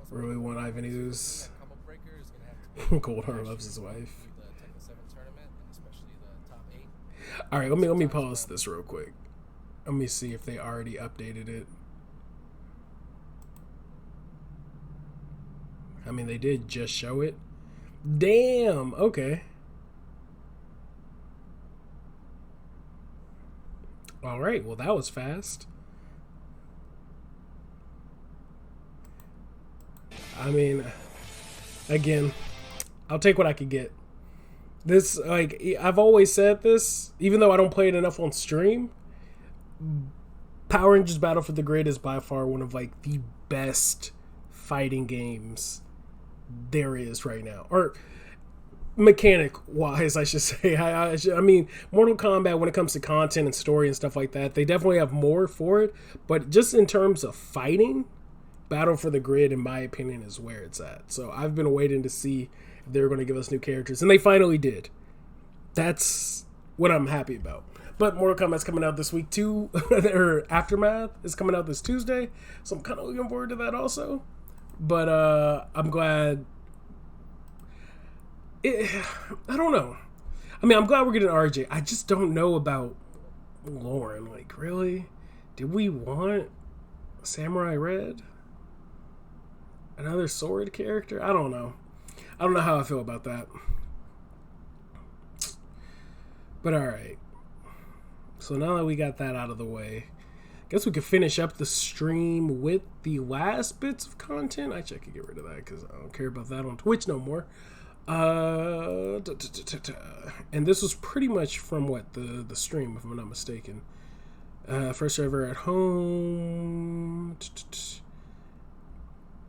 Speaker 1: Really want Ivan Ooze.
Speaker 6: Combo Breaker is going to have to
Speaker 1: Goldheart loves his wife.
Speaker 6: the Tekken 7 tournament, and especially the top 8.
Speaker 1: Alright, let me pause this real quick. Let me see if they already updated it. I mean, they did just show it. Damn, okay. Alright, well that was fast. I mean, again, I'll take what I could get. This, like, I've always said this, even though I don't play it enough on stream, Power Rangers Battle for the Grid is by far one of, like, the best fighting games there is right now. Or mechanic-wise, I should say. I mean, Mortal Kombat, when it comes to content and story and stuff like that, they definitely have more for it. But just in terms of fighting, Battle for the Grid, in my opinion, is where it's at. So I've been waiting to see if they were going to give us new characters, and they finally did. That's what I'm happy about. But Mortal Kombat's coming out this week too. Or Aftermath is coming out this Tuesday, so I'm kind of looking forward to that also. But I'm glad. I don't know. I mean, I'm glad we're getting RJ. I just don't know about Lauren. Like, really? Did we want Samurai Red? Another sword character? I don't know. I don't know how I feel about that. But alright. So now that we got that out of the way, I guess we could finish up the stream with the last bits of content. Actually, I could get rid of that because I don't care about that on Twitch no more. And this was pretty much from what? The stream, if I'm not mistaken. First server at home.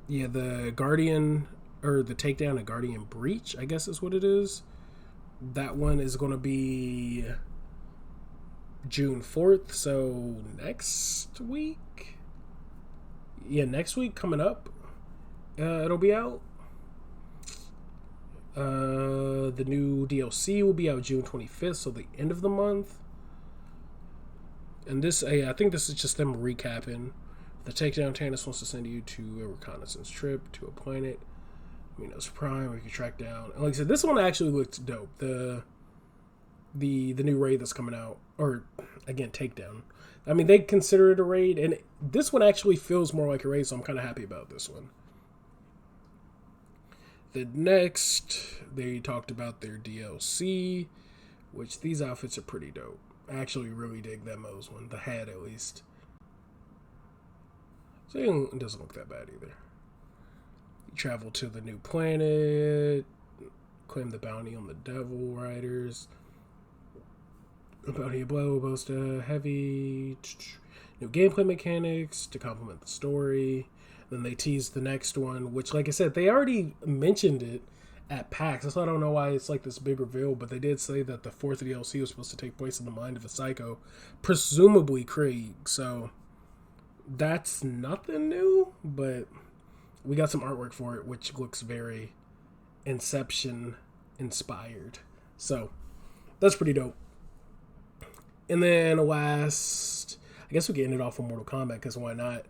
Speaker 1: Yeah, the Guardian, or the takedown of Guardian Breach, I guess is what it is. That one is going to be June 4th, so next week? Yeah, next week coming up, it'll be out. The new DLC will be out June 25th, so the end of the month. And this, I think this is just them recapping. The takedown, Tannis wants to send you to a reconnaissance trip to a planet. Minos Prime, where you can track down. And like I said, this one actually looks dope. The new raid that's coming out, or again, takedown. I mean, they consider it a raid, and this one actually feels more like a raid, so I'm kind of happy about this one. The next, they talked about their DLC, which these outfits are pretty dope. I actually really dig that Moe's one, the hat at least. So it doesn't look that bad either. You travel to the new planet, claim the bounty on the Devil Riders. The bounty of blow, boast heavy. New gameplay mechanics to complement the story. Then they teased the next one, which, like I said, they already mentioned it at PAX. So I don't know why it's like this big reveal, but they did say that the fourth DLC was supposed to take place in the mind of a psycho, presumably Krieg. So that's nothing new, but we got some artwork for it, which looks very Inception inspired. So that's pretty dope. And then last, I guess we can end it off with Mortal Kombat, because why not?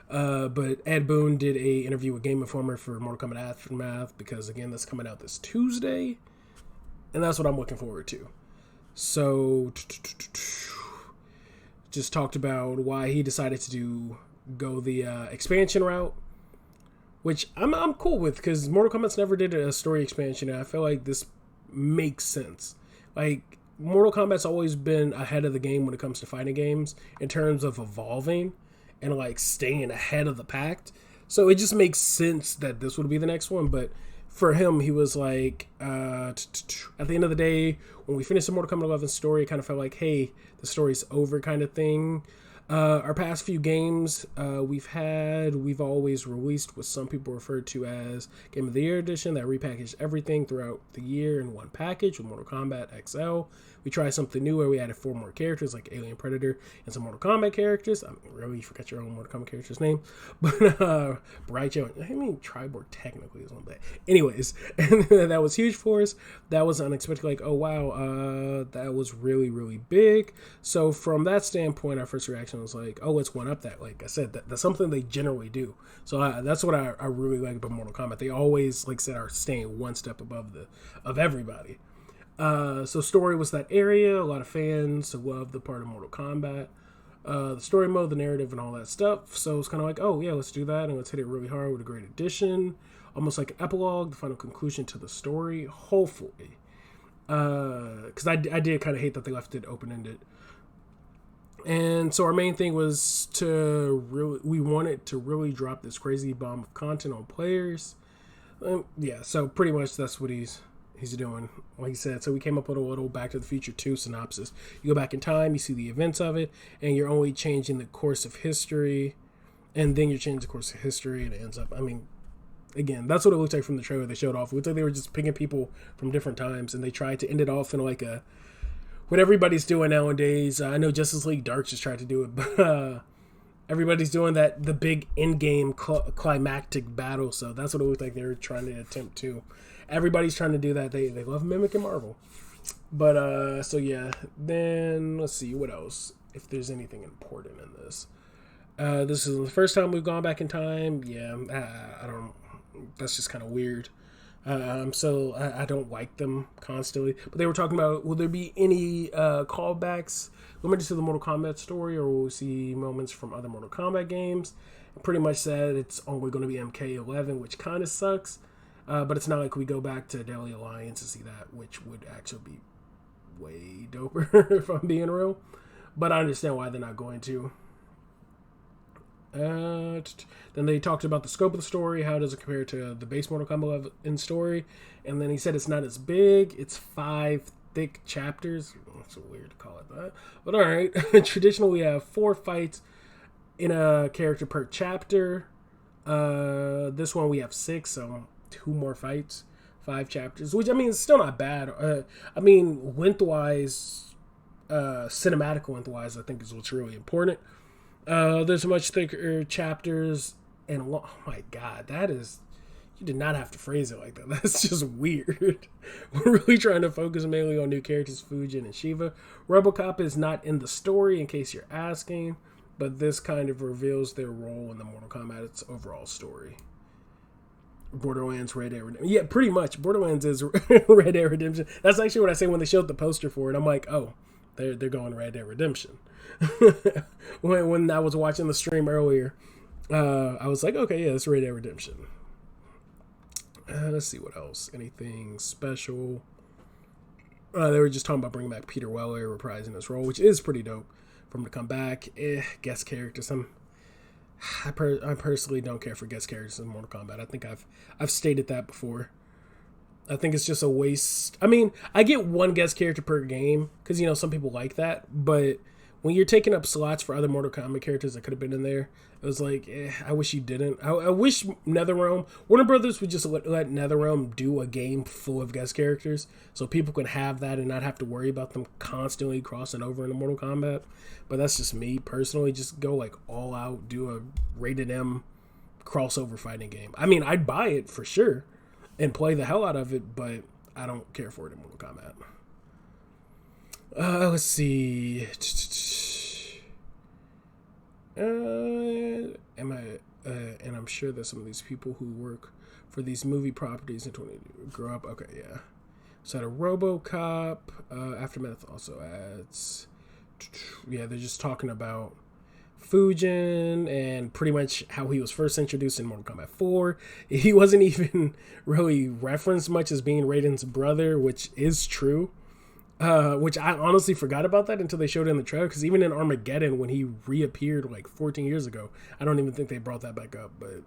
Speaker 1: But Ed Boon did a interview with Game Informer for Mortal Kombat Aftermath, because again, that's coming out this Tuesday, and that's what I'm looking forward to. So just talked about why he decided to go the expansion route, which I'm cool with, because Mortal Kombat's never did a story expansion, and I feel like this makes sense. Like, Mortal Kombat's always been ahead of the game when it comes to fighting games in terms of evolving and like staying ahead of the pack. So it just makes sense that this would be the next one. But for him, he was like, at the end of the day, when we finished the Mortal Kombat 11 story, it kind of felt like, hey, the story's over kind of thing. Our past few games we've always released what some people refer to as Game of the Year Edition that repackaged everything throughout the year in one package with Mortal Kombat XL. We tried something new where we added 4 more characters like Alien Predator and some Mortal Kombat characters. I mean, really, you forgot your own Mortal Kombat character's name. But Braicho, I mean, Triborg technically is one, but anyways, and that was huge for us. That was unexpected, like, oh wow, that was really, really big. So from that standpoint, our first reaction was like, oh, let's one up that. Like I said, that's something they generally do. So that's what I really like about Mortal Kombat. They always, like I said, are staying one step above of everybody. So story was that area. A lot of fans loved the part of Mortal Kombat, the story mode, the narrative, and all that stuff. So it's kind of like, oh yeah, let's do that, and let's hit it really hard with a great addition, almost like an epilogue, the final conclusion to the story. Hopefully, because I did kind of hate that they left it open ended. And so our main thing was we wanted to really drop this crazy bomb of content on players. Yeah, so pretty much that's what he's doing, like he said. So we came up with a little Back to the Future 2 synopsis. You go back in time, you see the events of it, and you're only changing the course of history, and then you're changing the course of history, and it ends up, I mean, again, that's what it looked like from the trailer they showed off. It looked like they were just picking people from different times, and they tried to end it off in like what everybody's doing nowadays. I know Justice League Dark just tried to do it, but everybody's doing the big in-game climactic battle, so that's what it looked like they were trying to attempt to. Everybody's trying to do that. They love mimicking Marvel. But, so yeah. Then, let's see, what else? If there's anything important in this. This is the first time we've gone back in time. Yeah, I don't... That's just kind of weird. So I don't like them constantly. But they were talking about, will there be any callbacks limited to the Mortal Kombat story, or will we see moments from other Mortal Kombat games? It pretty much said it's only going to be MK11, which kind of sucks. But it's not like we go back to Deadly Alliance to see that, which would actually be way doper if I'm being real. But I understand why they're not going to. Then they talked about the scope of the story. How does it compare to the base Mortal Kombat in story? And then he said it's not as big. It's 5 thick chapters. It's weird to call it that. But alright. Traditionally, we have 4 fights in a character per chapter. This one we have 6, so 2 more fights, 5 chapters, which I mean, it's still not bad. I mean, lengthwise, cinematic lengthwise, I think is what's really important. There's much thicker chapters, and oh my god, you did not have to phrase it like that. That's just weird. We're really trying to focus mainly on new characters, Fujin and Shiva. RoboCop is not in the story, in case you're asking, but this kind of reveals their role in the Mortal Kombat's overall story. Borderlands Red Dead Redemption. Yeah, pretty much. Borderlands is Red Dead Redemption. That's actually what I say when they showed the poster for it. I'm like, oh, they're going Red Dead Redemption. when I was watching the stream earlier, I was like, okay, yeah, it's Red Dead Redemption. Let's see what else. Anything special? They were just talking about bringing back Peter Weller reprising his role, which is pretty dope for him to come back. Guest characters. I personally don't care for guest characters in Mortal Kombat. I think I've stated that before. I think it's just a waste. I mean, I get 1 guest character per game because, some people like that. But when you're taking up slots for other Mortal Kombat characters that could have been in there, it was like, I wish you didn't. I wish NetherRealm, Warner Brothers would just let NetherRealm do a game full of guest characters so people could have that and not have to worry about them constantly crossing over into Mortal Kombat. But that's just me personally. Just go like all out, do a rated M crossover fighting game. I mean, I'd buy it for sure and play the hell out of it, but I don't care for it in Mortal Kombat. Let's see. And I'm sure that some of these people who work for these movie properties and grow up. Okay, yeah. So at a RoboCop, Aftermath also adds. Yeah, they're just talking about Fujin and pretty much how he was first introduced in Mortal Kombat 4. He wasn't even really referenced much as being Raiden's brother, which is true. Which I honestly forgot about that until they showed it in the trailer, because even in Armageddon, when he reappeared like 14 years ago, I don't even think they brought that back up. But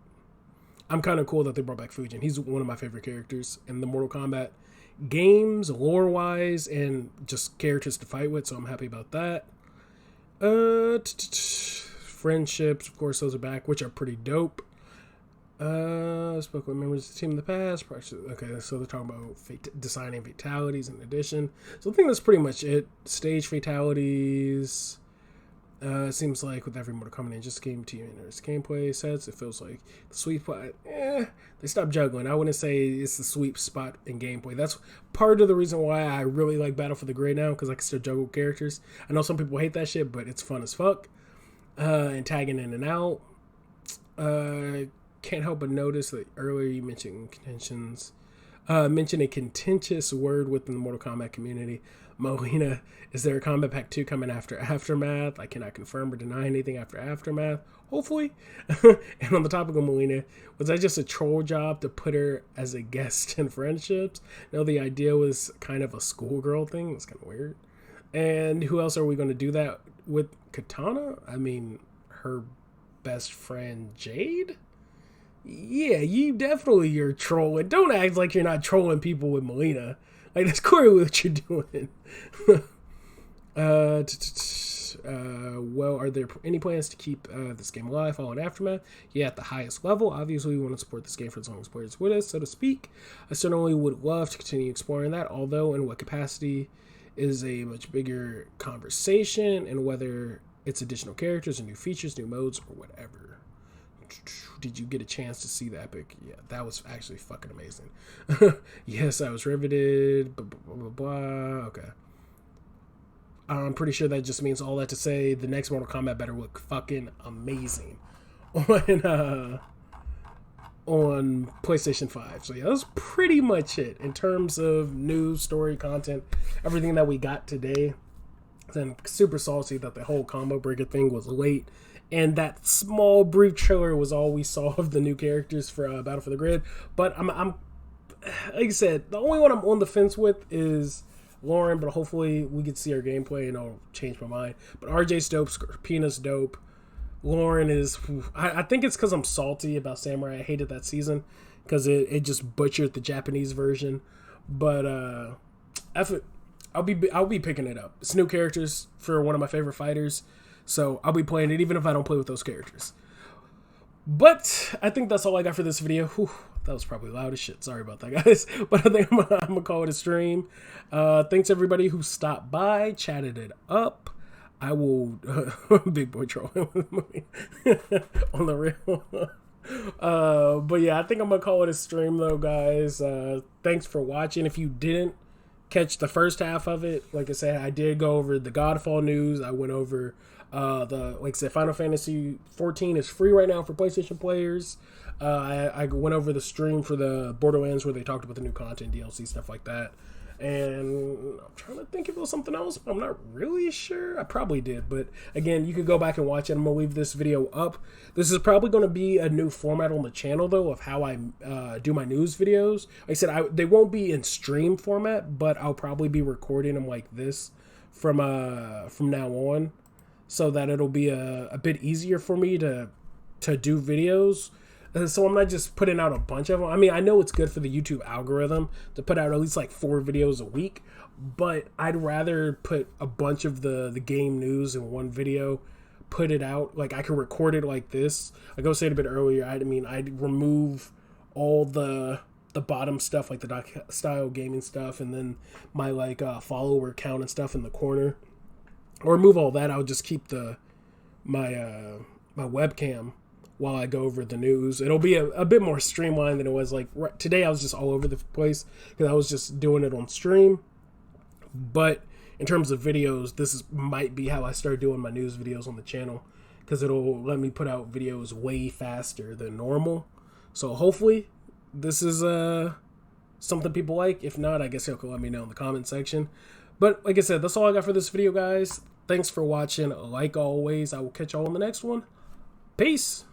Speaker 1: I'm kind of cool that they brought back Fujin. He's one of my favorite characters in the Mortal Kombat games, lore-wise, and just characters to fight with, so I'm happy about that. Friendships, of course, those are back, which are pretty dope. Spoke with members of the team in the past. Okay, so they're talking about designing fatalities in addition. So I think that's pretty much it. Stage fatalities. It seems like with every Mortal Kombat just game to you and there's gameplay sets, it feels like the sweet spot. They stopped juggling. I wouldn't say it's the sweet spot in gameplay. That's part of the reason why I really like Battle for the Grid now, because I can still juggle characters. I know some people hate that shit, but it's fun as fuck. And tagging in and out. Can't help but notice that earlier you mentioned contentions. Mentioned a contentious word within the Mortal Kombat community. Molina, is there a Kombat Pack 2 coming after Aftermath? I cannot confirm or deny anything after Aftermath. Hopefully. And on the topic of Molina, was that just a troll job to put her as a guest in Friendships? No, the idea was kind of a schoolgirl thing. It's kind of weird. And who else are we going to do that with? Katana? I mean, her best friend Jade? Yeah, you definitely are trolling. Don't act like you're not trolling people with Molina. Like, that's clearly what you're doing. Well, are there any plans to keep this game alive following Aftermath? Yeah, at the highest level. Obviously, we want to support this game for as long as players with us, so to speak. I certainly would love to continue exploring that, although in what capacity is a much bigger conversation, and whether it's additional characters or new features, new modes, or whatever. Did you get a chance to see the epic? Yeah, that was actually fucking amazing. Yes, I was riveted. Blah, blah, blah, blah. Okay. I'm pretty sure that just means all that to say the next Mortal Kombat better look fucking amazing on PlayStation 5. So yeah, that's pretty much it in terms of news, story, content, everything that we got today. Then super salty that the whole combo breaker thing was late. And that small brief trailer was all we saw of the new characters for Battle for the Grid. But I'm like I said, the only one I'm on the fence with is Lauren. But hopefully we get to see her gameplay and I'll change my mind. But RJ's dope, Scorpina's dope. Lauren is, I think it's because I'm salty about Samurai. I hated that season because it just butchered the Japanese version. But I'll be picking it up. It's new characters for one of my favorite fighters. So I'll be playing it even if I don't play with those characters. But I think that's all I got for this video. Whew, that was probably loud as shit. Sorry about that, guys. But I think I'm going to call it a stream. Thanks everybody who stopped by, chatted it up. I will... big boy trolling on the real. But yeah, I think I'm going to call it a stream though, guys. Thanks for watching. If you didn't catch the first half of it, like I said, I did go over the Godfall news. I went over... like I said, Final Fantasy 14 is free right now for PlayStation players. I went over the stream for the Borderlands where they talked about the new content, DLC, stuff like that. And I'm trying to think if it was something else, but I'm not really sure. I probably did, but again, you can go back and watch it. I'm going to leave this video up. This is probably going to be a new format on the channel, though, of how I do my news videos. Like I said, they won't be in stream format, but I'll probably be recording them like this from now on, so that it'll be a bit easier for me to do videos. So I'm not just putting out a bunch of them. I mean, I know it's good for the YouTube algorithm to put out at least like 4 videos a week, but I'd rather put a bunch of the game news in one video, put it out. Like I could record it like this. Like I was saying a bit earlier, I'd remove all the bottom stuff, like the style gaming stuff, and then my like follower count and stuff in the corner. Or remove all that. I'll just keep my webcam while I go over the news. It'll be a bit more streamlined than it was. Like today I was just all over the place because I was just doing it on stream. But in terms of videos, might be how I start doing my news videos on the channel, because it'll let me put out videos way faster than normal. So hopefully this is something people like. If not, I guess you'll let me know in the comment section. But like I said, that's all I got for this video, guys. Thanks for watching. Like always, I will catch y'all on the next one. Peace.